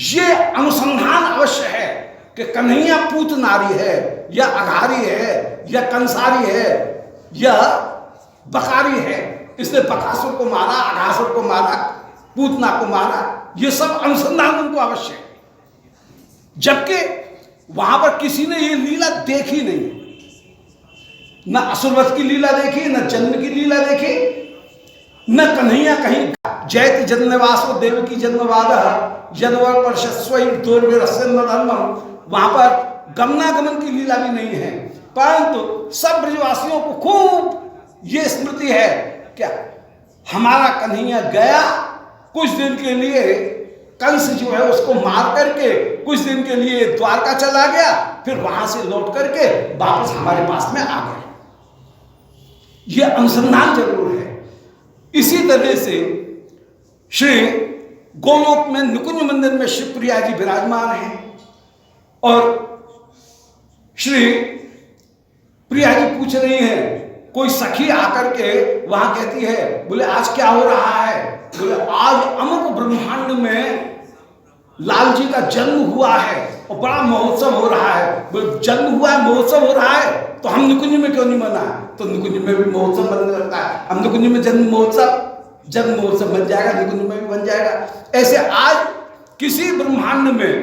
ये अनुसंधान अवश्य है कि कन्हैया पूत नारी है, या अघारी है, या कंसारी है, या बकारी है, इसने बकासुर को मारा, अघासुर को मारा, पूतना को मारा, ये सब अनुसंधान उनको अवश्य है। जबकि वहां पर किसी ने ये लीला देखी नहीं, न असुरवध की लीला देखी, न जन्म की लीला देखी, न कन्हैया कहीं जैत जन्मवासो देव की जन्मवाद यदवर परशस्व धर्मम, वहां पर गमनागमन की लीला भी नहीं है। परंतु सब ब्रजवासियों को खूब ये स्मृति है, क्या हमारा कन्हैया गया कुछ दिन के लिए, कंस जो है उसको मार करके कुछ दिन के लिए द्वारका चला गया, फिर वहां से लौट करके वापस हमारे पास में आ गए। यह अनुसंधान जरूर है। इसी तरह से श्री गोलोक में निकुंज मंदिर में श्री प्रिया जी विराजमान हैं और श्री प्रिया जी पूछ रही हैं, कोई सखी आकर के वहां कहती है, बोले आज क्या हो रहा है? बोले आज अमुक ब्रह्मांड में लाल जी का जन्म हुआ है और बड़ा महोत्सव हो रहा है। बोले जन्म हुआ है, महोत्सव हो रहा है, तो हम निकुंज में क्यों नहीं मना? तो निकुंज में भी महोत्सव बनने लगता है। हम निकुंज में जन्म महोत्सव बन जाएगा, निकुंज में भी बन जाएगा। ऐसे आज किसी ब्रह्मांड में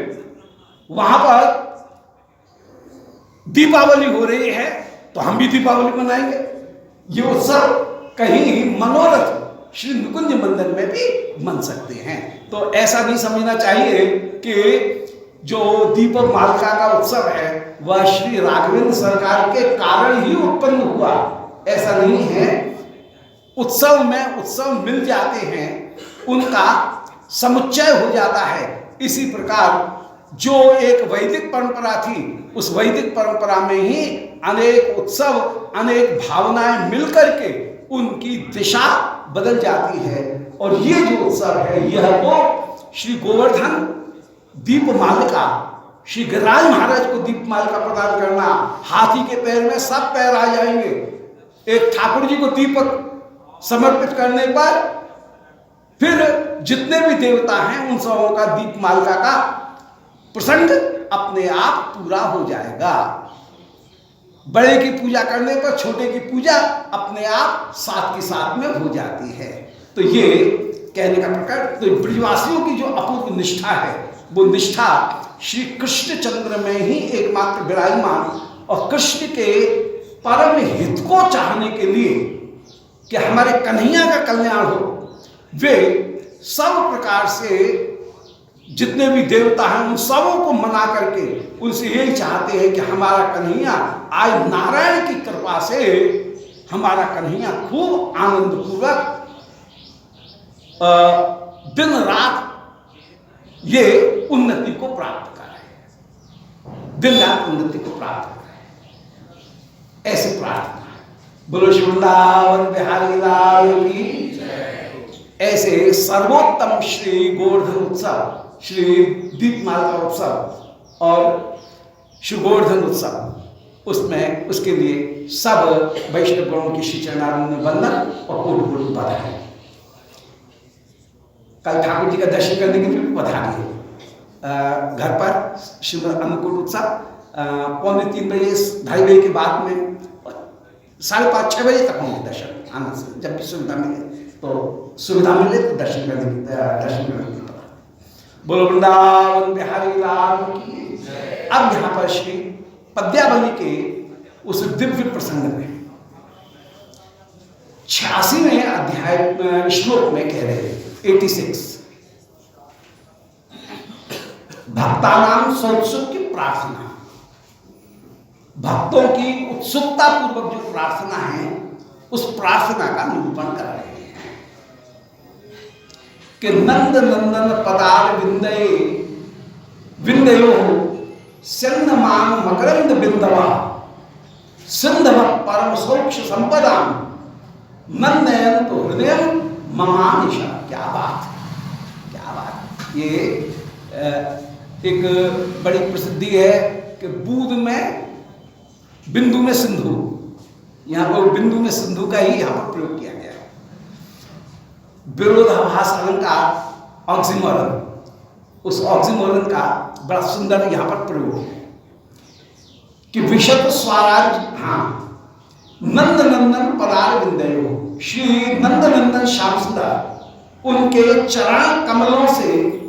वहां पर दीपावली हो रही है तो हम भी दीपावली मनाएंगे। ये उत्सव कहीं मनोरथ श्री निकुंज मंदिर में भी मन सकते हैं। तो ऐसा नहीं समझना चाहिए कि जो दीपक मालिका का उत्सव है वह श्री राघवेंद्र सरकार के कारण ही उत्पन्न हुआ, ऐसा नहीं है। उत्सव में उत्सव मिल जाते हैं, उनका समुच्चय हो जाता है। इसी प्रकार जो एक वैदिक परंपरा थी, उस वैदिक परंपरा में ही अनेक उत्सव, अनेक भावनाएं मिलकर के उनकी दिशा बदल जाती है। और ये जो उत्सव है, यह तो श्री गोवर्धन दीपमालिका श्री गिरिराज महाराज को दीपमाल का प्रदान करना। हाथी के पैर में सब पैर आ जाएंगे। एक ठाकुर जी को दीपक समर्पित करने पर फिर जितने भी देवता हैं उन सबों का दीपमालिका का प्रसंग अपने आप पूरा हो जाएगा। बड़े की पूजा करने पर छोटे की पूजा अपने आप साथ के साथ में हो जाती है। तो ये कहने का प्रकार, तो ब्रजवासियों की जो अपूर्व निष्ठा है वो निष्ठा श्री कृष्ण चंद्र में ही एकमात्र विराजमान, और कृष्ण के परम हित को चाहने के लिए कि हमारे कन्हैया का कल्याण हो, वे सब प्रकार से जितने भी देवता हैं उन सबों को मना करके उनसे यही चाहते हैं कि हमारा कन्हैया आज नारायण की कृपा से हमारा कन्हैया खूब आनंद पूर्वक दिन रात ये उन्नति को प्राप्त करे, दिन रात उन्नति को प्राप्त करे, ऐसे प्रार्थना। बोलो श्री वृंदावन बिहारी लाल की। ऐसे सर्वोत्तम श्री गोवर्धन उत्सव, श्री दीपमाला उत्सव और श्री गोवर्धन उत्सव, उसमें उसके लिए सब वैष्णव गणों की श्री चरणारविंद में वंदन और कोटि कोटि बधाई। कल ठाकुर जी का दर्शन करने के लिए बधाई है। घर पर श्रीमद अन्नकूट उत्सव 2:45 बजे 2:30 बजे के बाद में 5:30-6 बजे तक होंगे दर्शन आनंद से। जब भी सुविधा मिले तो सुविधा मिले तो दर्शन करने की बोलो वृंदावन बिहारी लाल की। अब यहाँ पर श्री पद्यावली के उस दिव्य प्रसंग में 86वें अध्याय श्लोक में कह रहे हैं 86 भक्तानाम सौत्सुक की प्रार्थना, भक्तों की उत्सुकता पूर्वक जो प्रार्थना है उस प्रार्थना का निरूपण कर रहे हैं कि नंद नंदन पदार विंदये विंदयो स्यंदमान मकरंद बिंदवा सिंधव परम सौक्ष संपदा नंदयन तो हृदय ममानिशा। क्या बात, क्या बात। ये एक बड़ी प्रसिद्धि है कि बूंद में बिंदु में सिंधु, यहाँ पर बिंदु में सिंधु का ही यहाँ पर प्रयोग किया गया है। विरोधाभास अलंकार ऑक्सीमोरन, उस ऑक्सीमोरन का बड़ा सुंदर यहाँ पर प्रयोग है कि विशद स्वराज। हाँ, नंद नंदन पदार विंदयो, श्री नंद नंदन श्याम सुंदर उनके चरण कमलों से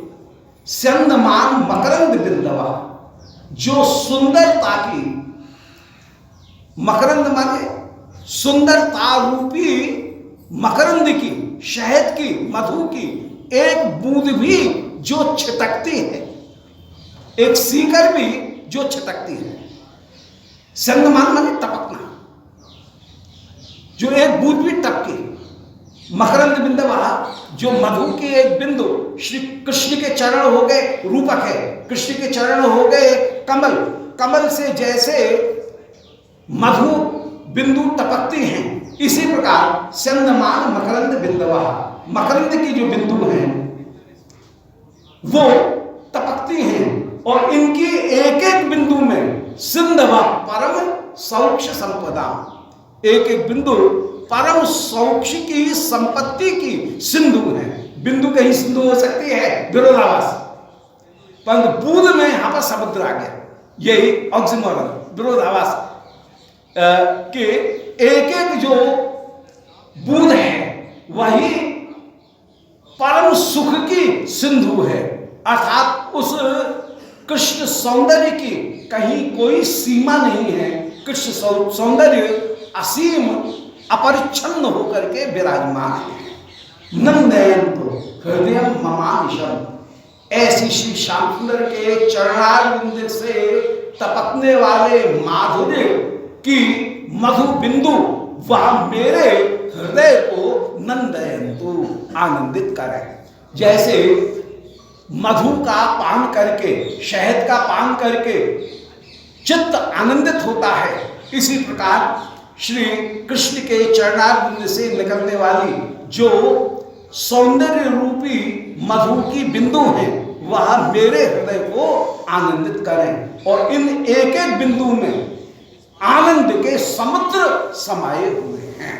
स्यंदमान मकरंद बिंदवा, जो सुंदरता की, मकरंद माने सुंदरता रूपी मकरंद की, शहद की, मधु की एक बूंद भी जो छिटकती है, एक सीकर भी जो छिटकती है। स्यंदमान माने टपकना, जो एक बूंद भी टपके। मकरंद बिंदवा, जो मधु के एक बिंदु, श्री कृष्ण के चरण हो गए, रूपक है, कृष्ण के चरण हो गए कमल, कमल से जैसे मधु बिंदु टपकती हैं, इसी प्रकार स्यंदमान मकरंद बिंदवा, मकरंद की जो बिंदु हैं वो टपकती हैं, और इनकी एक एक बिंदु में सिंधवा परम सौक्ष संपदा, एक एक बिंदु परम सौक्ष की संपत्ति की सिंधु है। बिंदु कहीं सिंधु हो सकती है, विरोधाभास, परंतु बूंद में यहां पर समुद्र आ गया, यही ऑक्सीमोरन, विरोधाभास के एक एक जो बूंद है वही परम सुख की सिंधु है। अर्थात उस कृष्ण सौंदर्य की कहीं कोई सीमा नहीं है। कृष्ण सौंदर्य असीम अपरिच्छन्न होकर के विराजमान है। नंदयन तो हृदय ममानिशम, ऐसी श्री श्याम सुंदर के चरणारविंद से टपकने वाले माधुर्य की मधु बिंदु वह मेरे हृदय को नंदयंतु, आनंदित करे। जैसे मधु का पान करके, शहद का पान करके चित्त आनंदित होता है, इसी प्रकार श्री कृष्ण के चरणारविंद से निकलने वाली जो सौंदर्य रूपी मधु की बिंदु है वह मेरे हृदय को आनंदित करें। और इन एक एक बिंदु में आनंद के समुद्र समाये हुए हैं।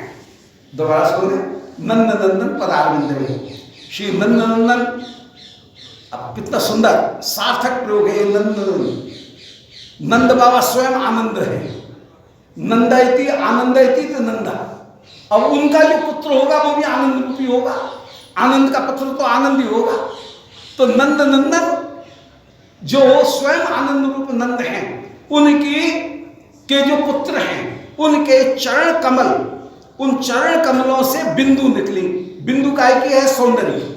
दोबारा सुने, नंद नंदन पदारविंद। श्री नंद नंदन, अब कितना सुंदर सार्थक प्रयोग है नंद। नंद बाबा स्वयं आनंद है, नंदयति आनंदयति तो नंदा। अब उनका जो पुत्र होगा वो भी आनंद रूपी होगा, आनंद का पुत्र तो आनंद ही होगा। तो नंद नंदन जो स्वयं आनंद रूप नंद हैं, उनकी के जो पुत्र हैं, उनके चरण कमल, उन चरण कमलों से बिंदु निकली। बिंदु काय की है? सौंदर्य।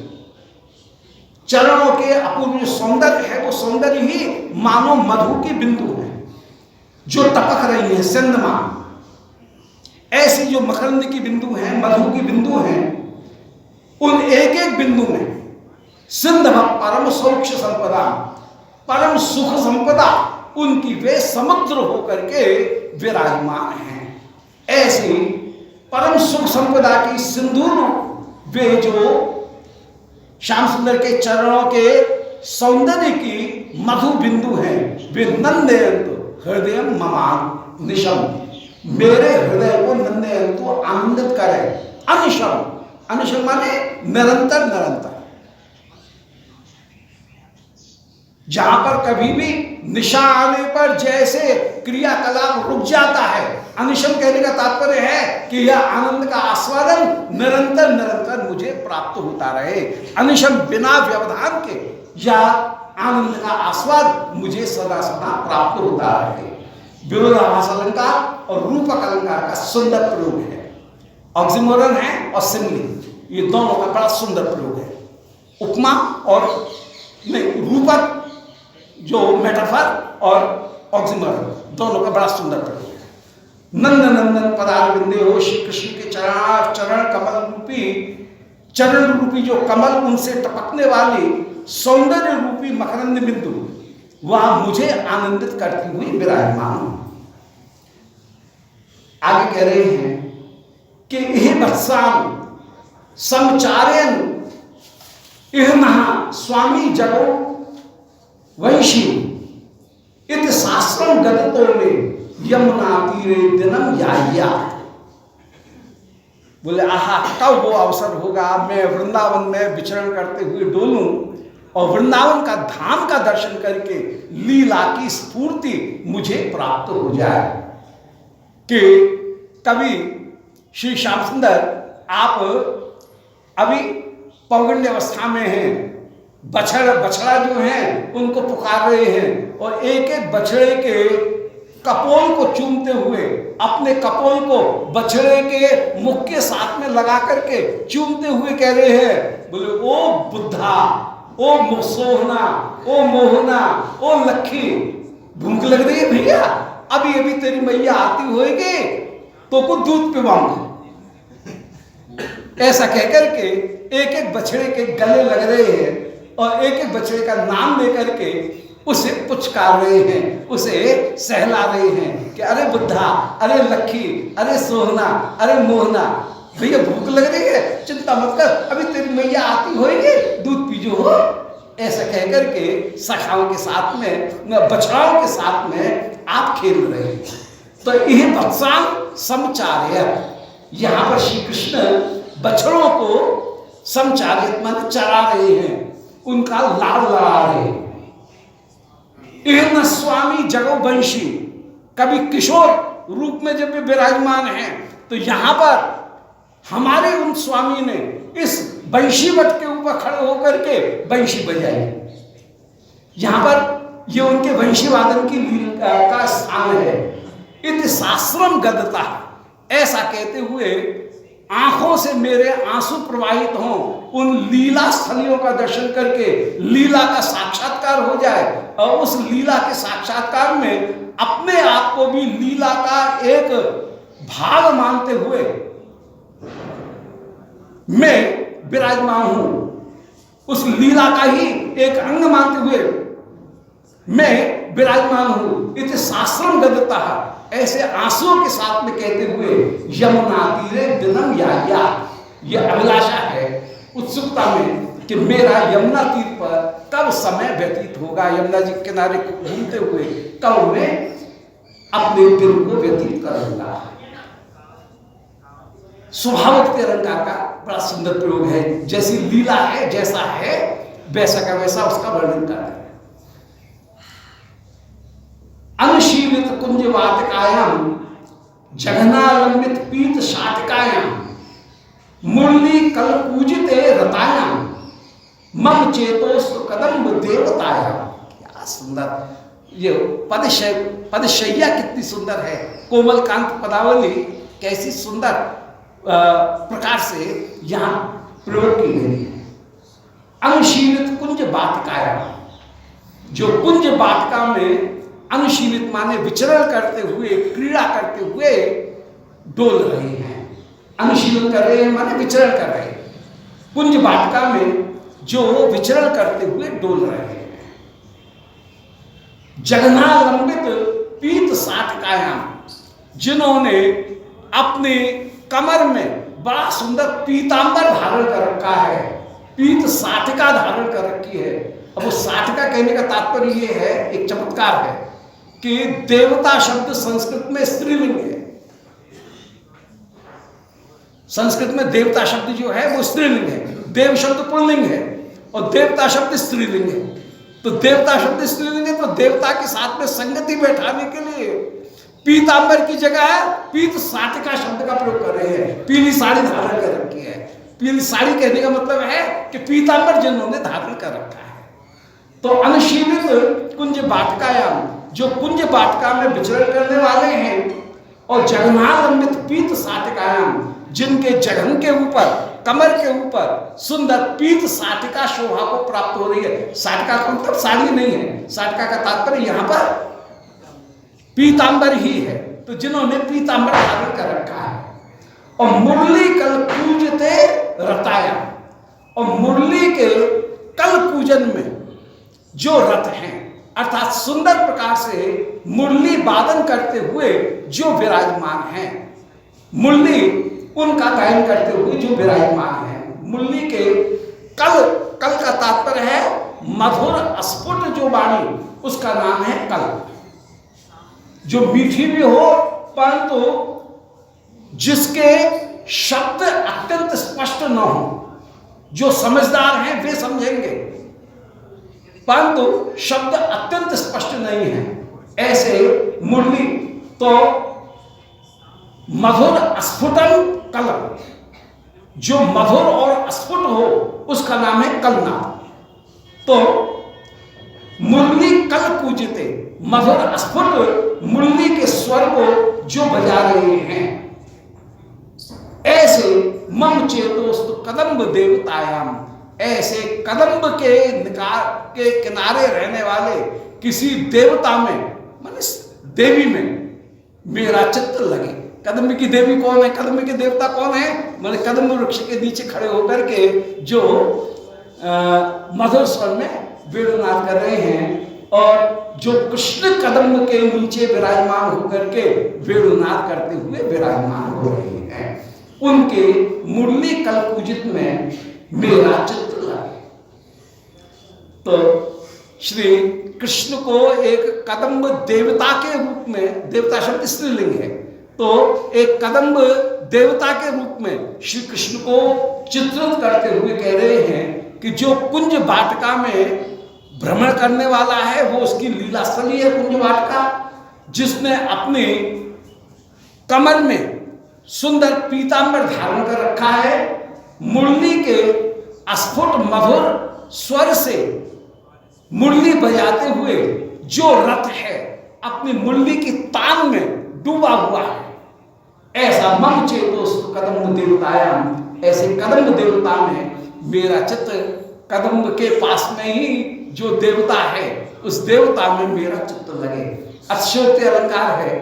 चरणों के अपूर्व सौंदर्य है, वो सौंदर्य ही मानो मधु की बिंदु है जो टपक रही है, सिंधमान। ऐसी जो मकरंद की बिंदु है, मधु की बिंदु है, उन एक एक बिंदु में सिंध परम सौक्ष संपदा, परम सुख संपदा उनकी वे समुद्र होकर के विराजमान हैं। ऐसी परम सुख संपदा की सिंधु वे जो श्याम सुंदर के चरणों के सौंदर्य की मधु बिंदु है, वे नंदयंतु हृदय ममान निशम, मेरे हृदय को नंदयंतु आनंदित करे। अनिशम, अनिशम माने निरंतर निरंतर। जहां पर कभी भी निशा आने पर जैसे क्रियाकलाप रुक जाता है, अनिशम कहने का तात्पर्य है कि यह आनंद का आस्वादन निरंतर निरंतर मुझे प्राप्त होता रहे। अनिशम बिना व्यवधान के यह आनंद का आस्वाद मुझे सदा सदा प्राप्त होता रहे। विरोधाभास अलंकार और रूपक अलंकार का सुंदर प्रयोग है। ऑक्सीमोरन है और सिमिली, ये दोनों का बड़ा सुंदर प्रयोग है। उपमा और नहीं, रूपक जो मेटाफर और ऑक्सीमोरन दोनों का बड़ा सुंदर प्रयोग है। नंद नंदन पदारविंदे हो, श्री कृष्ण के चरण कमल रूपी, चरण रूपी जो कमल, उनसे टपकने वाली सौंदर्य रूपी मकरंद बिंदु, वह मुझे आनंदित करती हुई विराजमान। आगे कह रहे हैं कि यह बत्साम समचार्यन इह नहा स्वामी जगो वंशी इत शास्त्रम गदतो में यमुना तीरे दिनम याया। बोले आहा, कब वो अवसर होगा मैं वृंदावन में विचरण करते हुए डोलूं और वृंदावन का धाम का दर्शन करके लीला की स्फूर्ति मुझे प्राप्त हो जाए। कि कभी श्री श्याम सुंदर आप अभी पौगंड अवस्था में हैं, बछड़ा जो है उनको पुकार रहे हैं और एक एक बछड़े के कपोल को चूमते हुए, अपने कपोल को बछड़े के मुख के साथ में लगा करके चूमते हुए कह रहे हैं, बोले ओ बुद्धा, ओ सोहना, ओ मोहना, ओ लक्खी, भूख लग रही है भैया, अभी अभी तेरी मैया आती होगी तो कुछ दूध पिवाऊंगा। ऐसा कहकर के एक एक बछड़े के गले लग रहे हैं और एक एक बछड़े का नाम लेकर के उसे पुचकार रहे हैं, उसे सहला रहे हैं कि अरे बुद्धा, अरे लक्खी, अरे सोहना, अरे मोहना, भैया भूख लग रही है, चिंता मत कर, अभी तेरी मैया आती होगी, दूध पीजो हो। ऐसा कहकर के सखाओं के साथ में, बछड़ाओं के साथ में आप खेल रहे हैं। तो यह बत्साम समचार्य, यहाँ पर श्री कृष्ण बछड़ों को समचार्य मान चरा रहे हैं, उनका लाड़ लड़ा रहे हैं। स्वामी जगो वंशी, कभी किशोर रूप में जब वे विराजमान हैं तो यहां पर हमारे उन स्वामी ने इस बंशी वट के ऊपर खड़े होकर के बंशी बजाई। यहां पर ये उनके वंशी वादन की लीला का स्थान है। इत शास्त्रम गदता, ऐसा कहते हुए आंखों से मेरे आंसू प्रवाहित हों, उन लीला स्थलियों का दर्शन करके लीला का साक्षात्कार हो जाए और उस लीला के साक्षात्कार में अपने आप को भी लीला का एक भाग मानते हुए मैं विराजमान हूं, उस लीला का ही एक अंग मानते हुए मैं विराजमान हूं। इत शास्त्रम गदता, ऐसे आंसुओं के साथ में कहते हुए यमुना तीरे दिनम याया, यह अभिलाषा है उत्सुकता में कि मेरा यमुना तीर पर कब समय व्यतीत होगा, यमुना जी के किनारे घूमते हुए कब मैं अपने दिन को व्यतीत करूंगा। स्वभावोक्ति अलंकार का बड़ा सुंदर प्रयोग है, जैसी लीला है, जैसा है वैसा का वैसा उसका वर्णन कर रहे हैं। अनुशीलित कुंज वाटिकायाम जघनालंबित पीत शाटिकायाम मुरली कल पूजिते रतायाम मम चेतोस्तु कदम्ब देवतायाम। क्या सुंदर ये पदशैया कितनी सुंदर है, कोमलकांत पदावली कैसी सुंदर प्रकार से यहाँ प्रयोग की गई है। अनुशीलित कुंज वाटिकाया, जो कुंज वाटिका में अनुशीलित माने विचरण करते हुए, क्रीड़ा करते हुए डोल रहे हैं। अनुशीलन कर रहे हैं माने विचरण कर रहे हैं, कुंज वाटिका में जो विचरण करते हुए डोल रहे हैं। जघनालंबित पीत शाटिकायाम, जिन्होंने अपने कमर में बड़ा सुंदर पीतांबर धारण कर रखा है, पीत शाटिका धारण कर रखी है। अब वो शाटिका कहने का तात्पर्य ये है, एक चमत्कार है कि देवता शब्द संस्कृत में स्त्रीलिंग है। संस्कृत में देवता शब्द जो है वो स्त्रीलिंग है, देव शब्द पुल्लिंग है और देवता शब्द स्त्रीलिंग है। तो देवता शब्द स्त्रीलिंग है, तो देवता के साथ में संगति बैठाने के लिए पीतांबर की जगह पीत शाटिका शब्द का प्रयोग कर रहे हैं। पीली साड़ी धारण कर रखी है। पीली साड़ी कहने का मतलब है कि पीतांबर जिन्होंने धारण कर रखा है। तो अनुशीलित कुंज वाटिकायाम, जो कुंज वाटिका में विचरण करने वाले हैं, और जघनालंबित पीत शाटिकायाम, जिनके जघन के ऊपर, कमर के ऊपर सुंदर पीत शाटिका शोभा को प्राप्त हो रही है। शाटिका का मतलब साड़ी नहीं है, शाटिका का तात्पर्य यहाँ पर पीतांबर ही है। तो जिन्होंने पीतांबर धारण कर रखा है, और मुरली कल पूजते रताया, और मुरली के कल पूजन में जो रत हैं, अर्थात सुंदर प्रकार से मुरली वादन करते हुए जो विराजमान हैं, मुरली उनका गायन करते हुए जो विराजमान हैं। मुरली के कल, कल का तात्पर्य है मधुर स्फुट जो वाणी, उसका नाम है कल। जो मीठी भी हो परंतु जिसके शब्द अत्यंत स्पष्ट न हो, जो समझदार हैं वे समझेंगे, परंतु शब्द अत्यंत स्पष्ट नहीं है, ऐसे मुरली। तो मधुर स्फुटन कलम, जो मधुर और स्फुट हो उसका नाम है कलनाद। तो मुरली कल पूजते, मधुर स्फुट मुरली के स्वर को जो बजा रहे हैं, ऐसे मम चेतोस्तु कदम्ब देवतायाम, ऐसे कदम्ब के किनारे रहने वाले किसी देवता में, माने देवी में मेरा चित्त लगे। कदम्ब की देवी कौन है, कदम्ब के देवता कौन है, माने कदम्ब वृक्ष के नीचे खड़े होकर के जो मधुर स्वर में वेणुनाद कर रहे हैं, और जो कृष्ण कदम्ब के नीचे विराजमान होकर के वेणुनाद करते हुए विराजमान हो रहे हैं, उनके मुरली कल पूजित में मेरा चित्त लगे। तो श्री कृष्ण को एक कदम्ब देवता के रूप में, देवता शब्द स्त्रीलिंग है, तो एक कदम्ब देवता के रूप में श्री कृष्ण को चित्रित करते हुए कह रहे हैं कि जो कुंज वाटिका में भ्रमण करने वाला है वो उसकी लीलास्थली है कुंज वाटिका, जिसने अपनी कमर में सुंदर पीतांबर धारण कर रखा है, मुरली के स्फुट मधुर स्वर से मुरली बजाते हुए जो रथ है अपनी मुरली की तान में डूबा हुआ है, ऐसा मम चेतोस्तु कदम्ब देवतायाम, ऐसे कदम्ब देवता में मेरा चित्त, कदम्ब के पास में ही जो देवता है उस देवता में मेरा चित्त लगे। अतिशयोक्ति अलंकार है,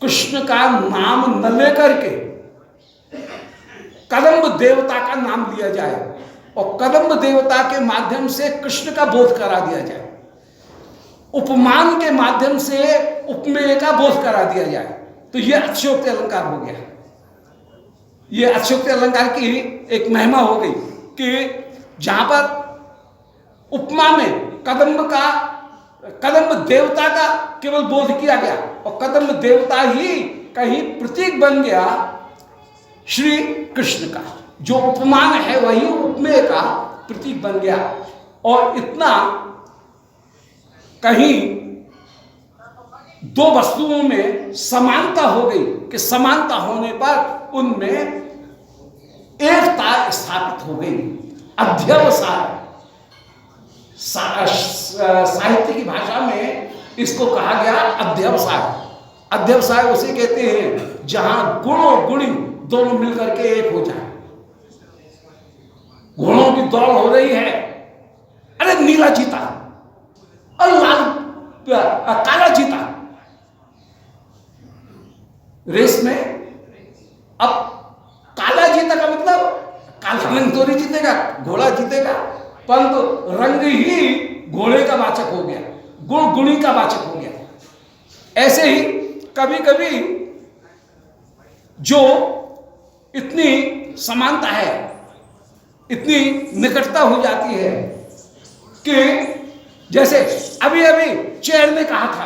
कृष्ण का नाम न लेकर के कदम्ब देवता का नाम लिया जाए और कदम्ब देवता के माध्यम से कृष्ण का बोध करा दिया जाए, उपमान के माध्यम से उपमेय का बोध करा दिया जाए, तो यह अतिशयोक्ति अलंकार हो गया। यह अतिशयोक्ति अलंकार की एक महिमा हो गई कि जहां पर उपमा में कदम्ब देवता का केवल बोध किया गया और कदम्ब देवता ही कहीं प्रतीक बन गया श्री कृष्ण का। जो उपमान है वही उपमेय का प्रतीक बन गया और इतना कहीं दो वस्तुओं में समानता हो गई कि समानता होने पर उनमें एकता स्थापित हो गई। अध्यवसाय, साहित्य की भाषा में इसको कहा गया अध्यवसाय। अध्यवसाय उसे कहते हैं जहां गुण और गुणी दोनों मिलकर के एक हो जाए। घोड़ों की दौड़ हो रही है, अरे नीला जीता और काला जीता रेस में। अब काला जीता का मतलब काला रंग तो नहीं जीतेगा, घोड़ा जीतेगा, परंतु रंग ही घोड़े का वाचक हो गया, गुण गुणी का वाचक हो गया। ऐसे ही कभी कभी जो इतनी समानता है, इतनी निकटता हो जाती है कि जैसे अभी अभी चेयर ने कहा था,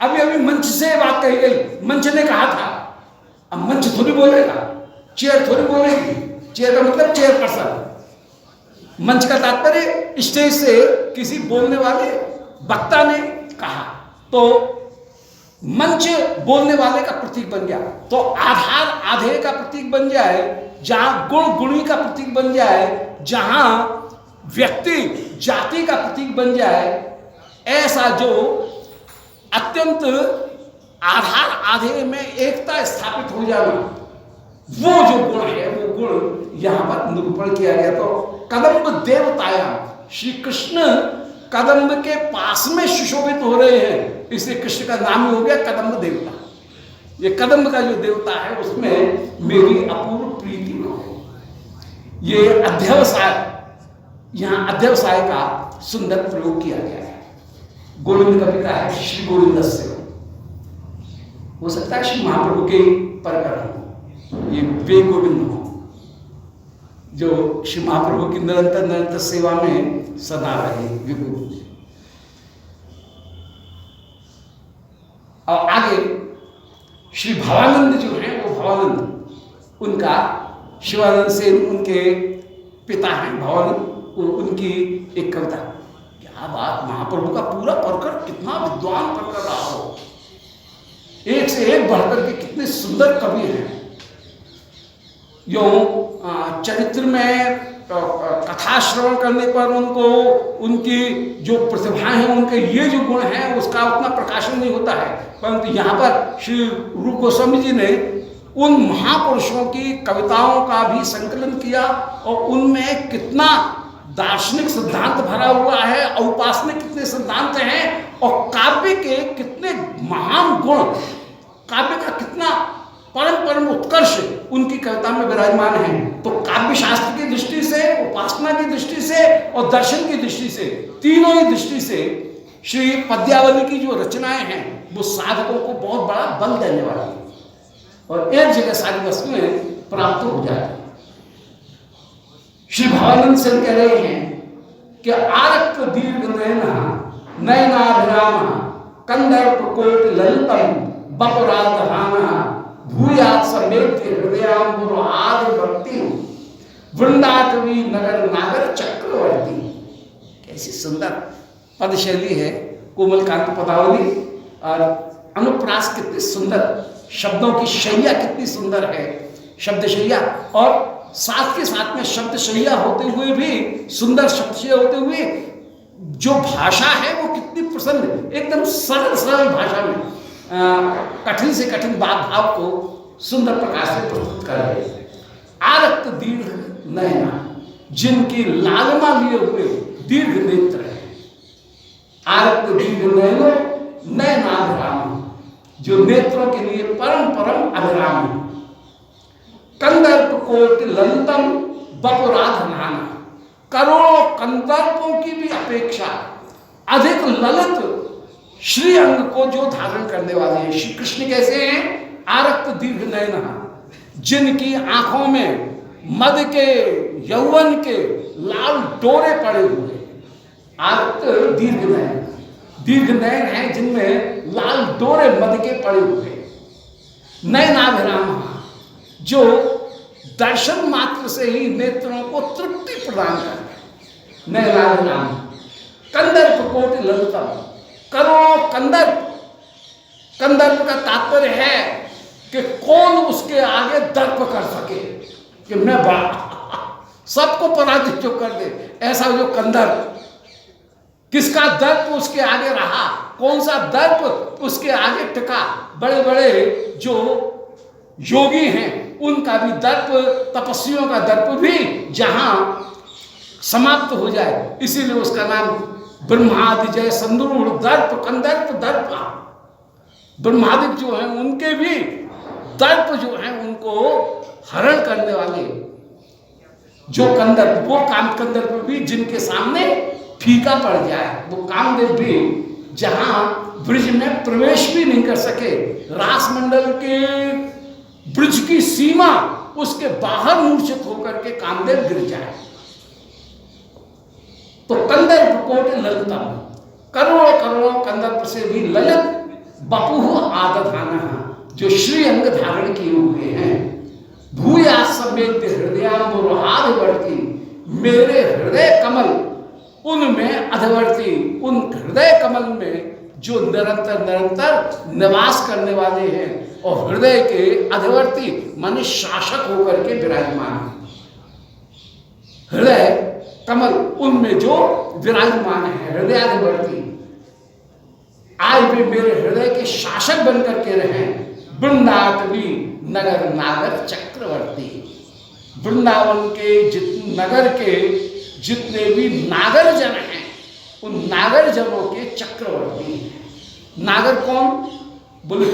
अभी अभी मंच से बात कही गई, मंच ने कहा था। अब मंच थोड़ी बोलेगा, चेयर थोड़ी बोलेगी। चेयर का मतलब चेयर पर्सन, मंच का तात्पर्य स्टेज से किसी बोलने वाले वक्ता ने कहा, तो मंच बोलने वाले का प्रतीक बन गया। तो आधार आधेय का प्रतीक बन जाए, जहां गुण गुणी का प्रतीक बन जाए, जहां व्यक्ति जाति का प्रतीक बन जाए, ऐसा जो अत्यंत आधार आधेय में एकता स्थापित हो जाना, वो जो गुण है वो गुण यहां पर निरूपण किया गया। तो कदम्ब देवताया, श्री कृष्ण कदम्ब के पास में सुशोभित हो रहे हैं, इसलिए कृष्ण का नाम हो गया कदम्ब देवता। ये कदम्ब का जो देवता है उसमें मेरी अपूर्व प्रीति हो। ये अध्यवसाय, यहां अध्यवसाय का सुंदर प्रयोग किया गया है। गोविंद कवि का है श्री गोविंद से, हो सकता है श्री महाप्रभु के प्रकरण हो, ये वे गोविंद हो जो श्री महाप्रभु की निरंतर निरंतर सेवा में सदा रहे, वे गोविंद। और आगे श्री भवानंद जो है वो भवानंद, उनका शिवानंद से उनके पिता हैं भवानंद, उनकी एक कविता। क्या बात, महाप्रभु का पूरा प्रकट कितना विद्वान प्रकट रहा हो, एक से एक बढ़कर के कितने सुंदर कवि हैं। यूं चरित्र में कथा श्रवण करने पर उनको उनकी जो प्रतिभाएं हैं, उनके ये जो गुण हैं उसका उतना प्रकाशन नहीं होता है, परंतु यहाँ पर श्री रूप गोस्वामी जी ने उन महापुरुषों की कविताओं का भी संकलन किया और उनमें कितना दार्शनिक सिद्धांत भरा हुआ है, औपासनिक कितने सिद्धांत हैं और काव्य के कितने महान गुण, काव्य का कितना परम परम उत्कर्ष उनकी कविता में विराजमान है। तो काव्य शास्त्र की दृष्टि से, उपासना की दृष्टि से और दर्शन की दृष्टि से, तीनों ही दृष्टि से श्री पद्यावली की जो रचनाएं हैं वो साधकों को बहुत बड़ा बल देने वाली है और एक जगह सारी वस्तुएं प्राप्त हो जाती है। श्री भवानंद से कह रहे हैं कि आरक्त दीर्घ नयनाभिराम कंदर्प कोट ललितम बपुराधहाना भूयात समेत हृदयांबुर आदि भक्ति वृंदाटवी नगर नागर चक्रवर्ती। कैसी सुंदर पद शैली है, कोमलकांत पदावली और अनुप्रास कितनी सुंदर, शब्दों की शैया कितनी सुंदर है, शब्द शैया, और साथ के साथ में शब्द शैया होते हुए भी, सुंदर शब्द शैया होते हुए जो भाषा है वो कितनी प्रसन्न, एकदम सरल सरल भाषा में कठिन से कठिन बात भाव को सुंदर प्रकार से प्रस्तुत कर रहे हैं। आरक्त दीर्घ नयना, जिनकी लालमा लिए हुए दीर्घ नेत्र है। आरक्त दीर्घ नयनो नयनाभिराम, जो नेत्रों के लिए परम परम अभिराम है। कंदर्प कोट ललितम बपुराधनाना, करोड़ों कंदर्पों की भी अपेक्षा अधिक ललित श्री अंग को जो धारण करने वाले हैं श्री कृष्ण कैसे हैं? आरक्त दीर्घ नयना, जिनकी आंखों में मद के, यौवन के लाल डोरे पड़े हुए, आरक्त दीर्घ नयन, दीर्घ नयन है जिनमें लाल डोरे मद के पड़े हुए, नयनाभिराम, जो दर्शन मात्र से ही नेत्रों को तृप्ति प्रदान करते, नयनाभिराम। कंदर्प कोटि ललितम, करोड़ों कंदर्प, कंदर्प का तात्पर्य है कि कौन उसके आगे दर्प कर सके कि मैं बड़ा, सबको पराजित जो कर दे, ऐसा जो कंदर्प। किसका दर्प उसके आगे रहा, कौन सा दर्प उसके आगे टिका? बड़े बड़े जो योगी हैं उनका भी दर्प, तपस्वियों का दर्प भी जहां समाप्त हो जाए, इसीलिए उसका नाम ब्रह्मादि जय संद्रूढ़ दर्प, कंदर्प दर्प। ब्रह्मादि जो हैं उनके भी दर्प जो हैं उनको हरण करने वाले जो कंदर्प, वो काम कंदर्प भी जिनके सामने फीका पड़ जाए, वो कामदेव भी जहां ब्रिज में प्रवेश भी नहीं कर सके, रास मंडल के ब्रिज की सीमा उसके बाहर मूर्छित होकर के कामदेव गिर जाए। तो कंदर्प कोटि ललितम, करोड़ों करोड़ों कंदर्प से भी ललित, बपुः आदधानः, जो श्री अंग धारण किए हुए हैं। भूया समेत हृदयाम्बुरुहाधिवर्ती, मेरे हृदय कमल उनमें अधवर्ती, उन हृदय कमल में जो निरंतर निरंतर निवास करने वाले हैं और हृदय के अधिवर्ती माने शासक होकर के विराजमान है। हृदय कमल उनमें जो विराजमान है, हृदयाधिवर्ती, आज भी मेरे हृदय के शासक बनकर के रहे। वृंदाटवी नगर नागर चक्रवर्ती, वृंदावन के नगर के जितने भी नागर जन हैं उन नागर जनों के चक्रवर्ती हैं। नागर कौन? बोले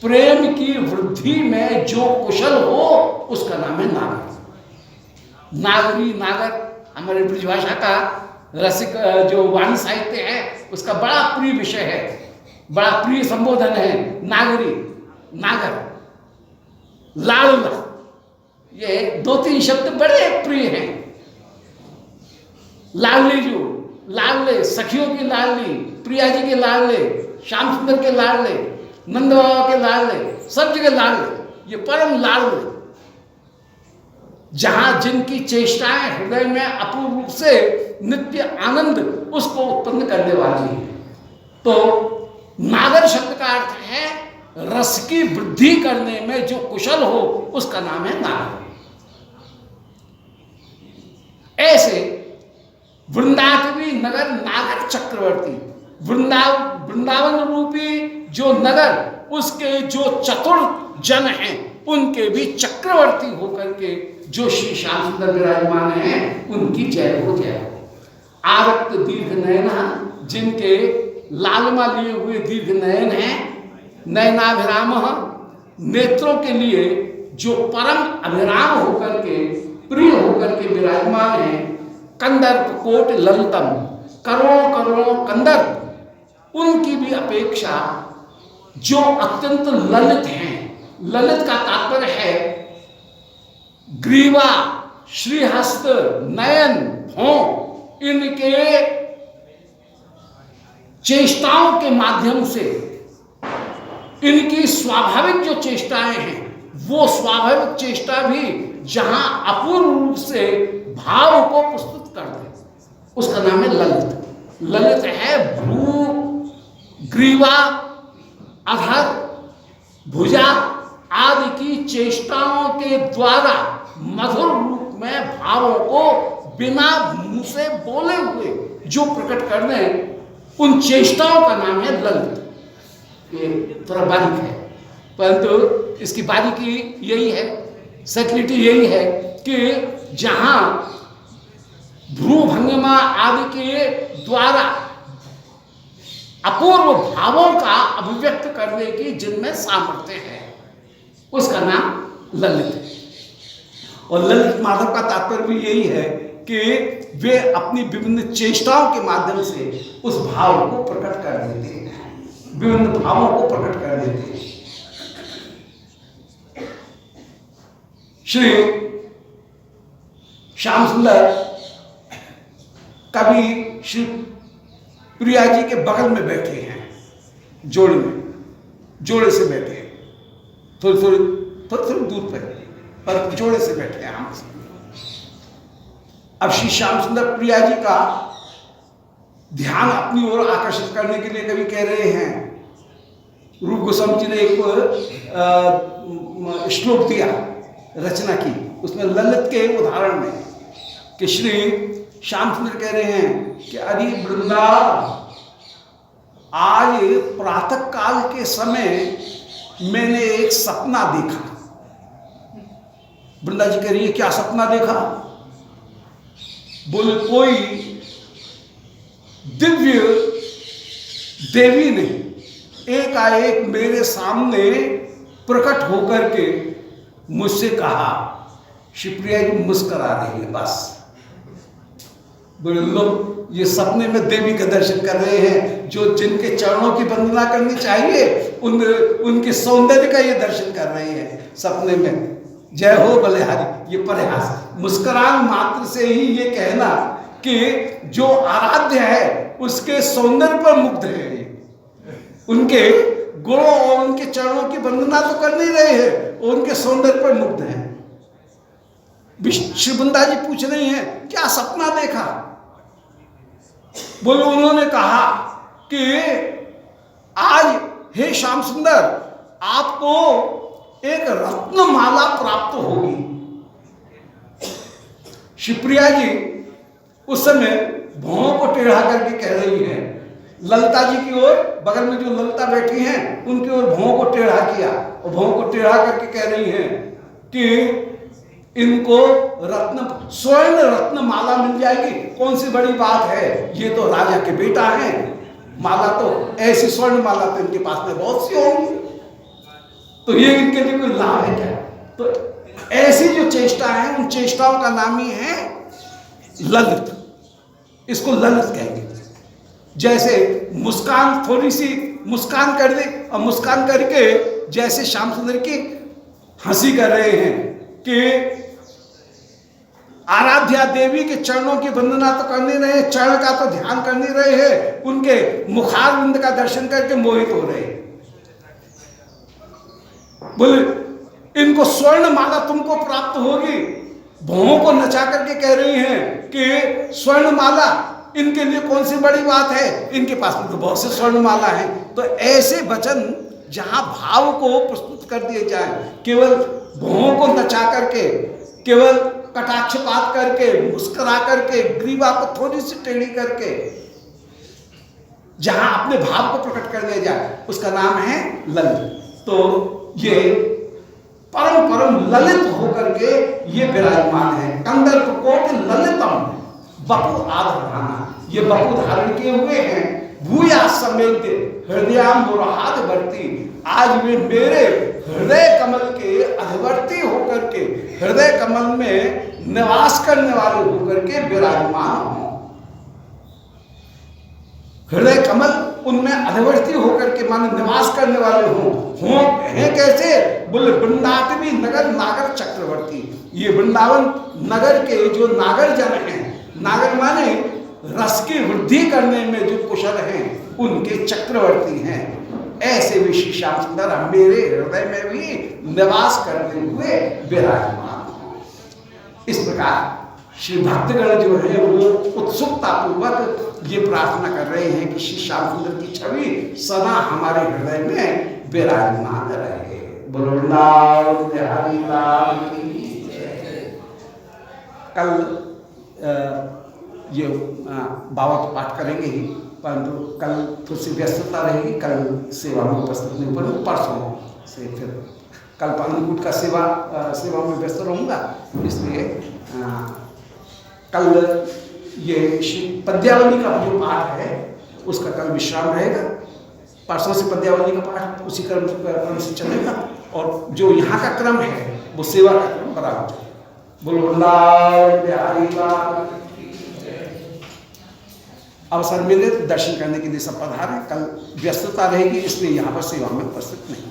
प्रेम की वृद्धि में जो कुशल हो उसका नाम है नागर। नागरी, नागर हमारे ब्रजभाषा का रसिक जो वाणी साहित्य है उसका बड़ा प्रिय विषय है, बड़ा प्रिय संबोधन है नागरी, नागर, लाडला, ये दो तीन शब्द बड़े प्रिय हैं। लाडली, जो लाडले, सखियों की लाडली, प्रिया जी के लाडले, श्याम सुंदर के लाडले, नंद बाबा के लाडले, सब जगह लाडले, ये परम लाडले, जहां जिनकी चेष्टाएं हृदय में अपूर्व रूप से नित्य आनंद उसको उत्पन्न करने वाली है। तो नागर शब्द का अर्थ है रस की वृद्धि करने में जो कुशल हो उसका नाम है नागर। ऐसे वृंदाटवी नगर नागर चक्रवर्ती, वृंदावन रूपी जो नगर उसके जो चतुर जन हैं उनके भी चक्रवर्ती होकर के जो श्री श्याम सुंदर विराजमान हैं उनकी जय हो, जय हो। आरक्त दीर्घ नयना, जिनके लालमा लिए हुए दीर्घ नयन हैं, नयनाभिराम, नेत्रों के लिए जो परम अभिराम होकर के प्रिय होकर के विराजमान हैं। कंदर्प कोटि ललितम, करोड़ों करोड़ों कंदर्प उनकी भी अपेक्षा जो अत्यंत ललित हैं। ललित का तात्पर्य है ग्रीवा, श्रीहस्त, नयन, भौं, इनके चेष्टाओं के माध्यम से इनकी स्वाभाविक जो चेष्टाएं हैं वो स्वाभाविक चेष्टा भी जहां अपूर्व रूप से भाव को प्रस्तुत कर दे उसका नाम है ललित। ललित है भ्रू, ग्रीवा, अधर, भुजा आदि की चेष्टाओं के द्वारा मधुर रूप में भावों को बिना मुंह से बोले हुए जो प्रकट कर दें उन चेष्टाओं का नाम है ललित। ये थोड़ा बारीक है परंतु इसकी बारीकी यही है, सैक्रिटी यही है कि जहां भ्रू भंगिमा आदि के द्वारा अपूर्व भावों का अभिव्यक्त करने की जिनमें सामर्थ्य है उसका नाम ललित है। और ललित माधव का तात्पर्य भी यही है कि वे अपनी विभिन्न चेष्टाओं के माध्यम से उस भाव को प्रकट कर देते हैं, विभिन्न भावों को प्रकट कर देते हैं। श्री श्याम सुंदर कभी श्री प्रिया जी के बगल में बैठे हैं, जोड़े में, जोड़े से बैठे हैं, थोड़ी थोड़ी दूर पर जोड़े से बैठे हैं हम। अब श्री श्याम सुंदर प्रिया जी का ध्यान अपनी ओर आकर्षित करने के लिए कभी कह रहे हैं, रूप गोस्वामी जी ने एक श्लोक दिया, रचना की, उसमें ललित के उदाहरण में कि श्री श्याम सुंदर कह रहे हैं कि अरे वृंदा, आज प्रातः काल के समय मैंने एक सपना देखा। वृंदा जी कह रही है क्या सपना देखा? बोले कोई दिव्य देवी ने एकाएक मेरे सामने प्रकट होकर के मुझसे कहा, शिवप्रिया जी मुस्कुरा रही है बस। बोले लोग ये सपने में देवी का दर्शन कर रहे हैं, जो जिनके चरणों की वंदना करनी चाहिए उनके सौंदर्य का ये दर्शन कर रहे हैं सपने में। जय हो बलिहारी। ये परिहास, मुस्कुरान मात्र से ही ये कहना कि जो आराध्य है उसके सौंदर्य पर मुग्ध है, उनके गुणों और उनके चरणों की वंदना तो कर नहीं रहे हैं, उनके सौंदर्य पर मुग्ध हैं। श्री वृंदा जी पूछ रही हैं क्या सपना देखा? बोले उन्होंने कहा कि आज हे श्याम सुंदर, आपको एक रत्नमाला प्राप्त होगी। शिवप्रिया जी उस समय भौं को टेढ़ा करके कह रही है, ललिता जी की ओर, बगल में जो ललिता बैठी हैं उनकी ओर भौं को टेढ़ा किया और भौं को टेढ़ा करके कह रही हैं कि इनको स्वर्ण रत्न माला मिल जाएगी, कौन सी बड़ी बात है, ये तो राजा के बेटा हैं, माला तो ऐसी स्वर्ण माला तो इनके पास में बहुत सी होंगी, तो ये इनके लिए कोई लाभ है क्या? तो ऐसी जो चेष्टा है उन चेष्टाओं का नाम ही है ललित, इसको ललित कहेंगे। जैसे मुस्कान, थोड़ी सी मुस्कान कर दे और मुस्कान करके जैसे श्याम सुंदर की हंसी कर रहे हैं कि आराध्या देवी के चरणों की वंदना तो कर नहीं रहे, चरण का तो ध्यान कर नहीं रहे हैं, उनके मुखारविंद का दर्शन करके मोहित हो रहे। बोले इनको स्वर्ण माला तुमको प्राप्त होगी। भौं को नचा करके कह रही हैं कि स्वर्ण माला इनके लिए कौन सी बड़ी बात है, इनके पास में तो बहुत से स्वर्ण माला है। तो ऐसे वचन जहां भाव को प्रस्तुत कर दिए जाए, केवल भौं को नचा करके, केवल कटाक्षपात करके, मुस्कुरा करके, ग्रीवा को थोड़ी सी टेढ़ी करके जहां अपने भाव को प्रकट कर दिया जाए, उसका नाम है ललित। तो ये परम परम ललित होकर के ये विराजमान है। कंदर्प कोटि ललितम बपु आधाना, ये बपु धारण किए हुए हैं। भूया समेत हृदयाम मुराद वर्ती, आज वे मेरे हृदय कमल के अधिवर्ती होकर के, हृदय कमल में निवास करने वाले होकर के विराजमान हो। हृदय कमल उनमें अधिवर्ती होकर के मान निवास करने वाले हो हैं कैसे? बोले वृंदाटवी नगर नागर चक्रवर्ती, ये वृंदावन नगर के जो नागर जन हैं, नागर माने रस की वृद्धि करने में जो कुशल हैं, उनके चक्रवर्ती हैं। ऐसे भी श्री श्याम सुंदर मेरे हृदय में भी निवास करते हुए विराजमान हो। इस प्रकार श्री भक्तगण जो है वो उत्सुकता पूर्वक ये प्रार्थना कर रहे हैं कि श्री श्याम सुंदर की छवि सदा हमारे हृदय में विराजमान रहे। बोलो वृंदावन बिहारी लाल की जय। कल ये बाबा तो पाठ करेंगे ही, परंतु कल थोड़ी सी व्यस्तता रहेगी, कल सेवा में उपस्थित नहीं पर परसों से फिर कल अन्नकूट का सेवा में व्यस्त रहूँगा, इसलिए कल ये पद्यावली का जो पाठ है उसका कल विश्राम रहेगा। परसों से पद्यावली का पाठ उसी क्रम से चलेगा और जो यहाँ का क्रम है वो सेवा का क्रम बराबर चलेगा। बोलो वृंदावन बिहारी लाल की जय। अवसर मिले तो दर्शन करने के लिए सब पधारें। कल व्यस्तता रहेगी, इसलिए यहाँ पर सेवा में उपस्थित नहीं।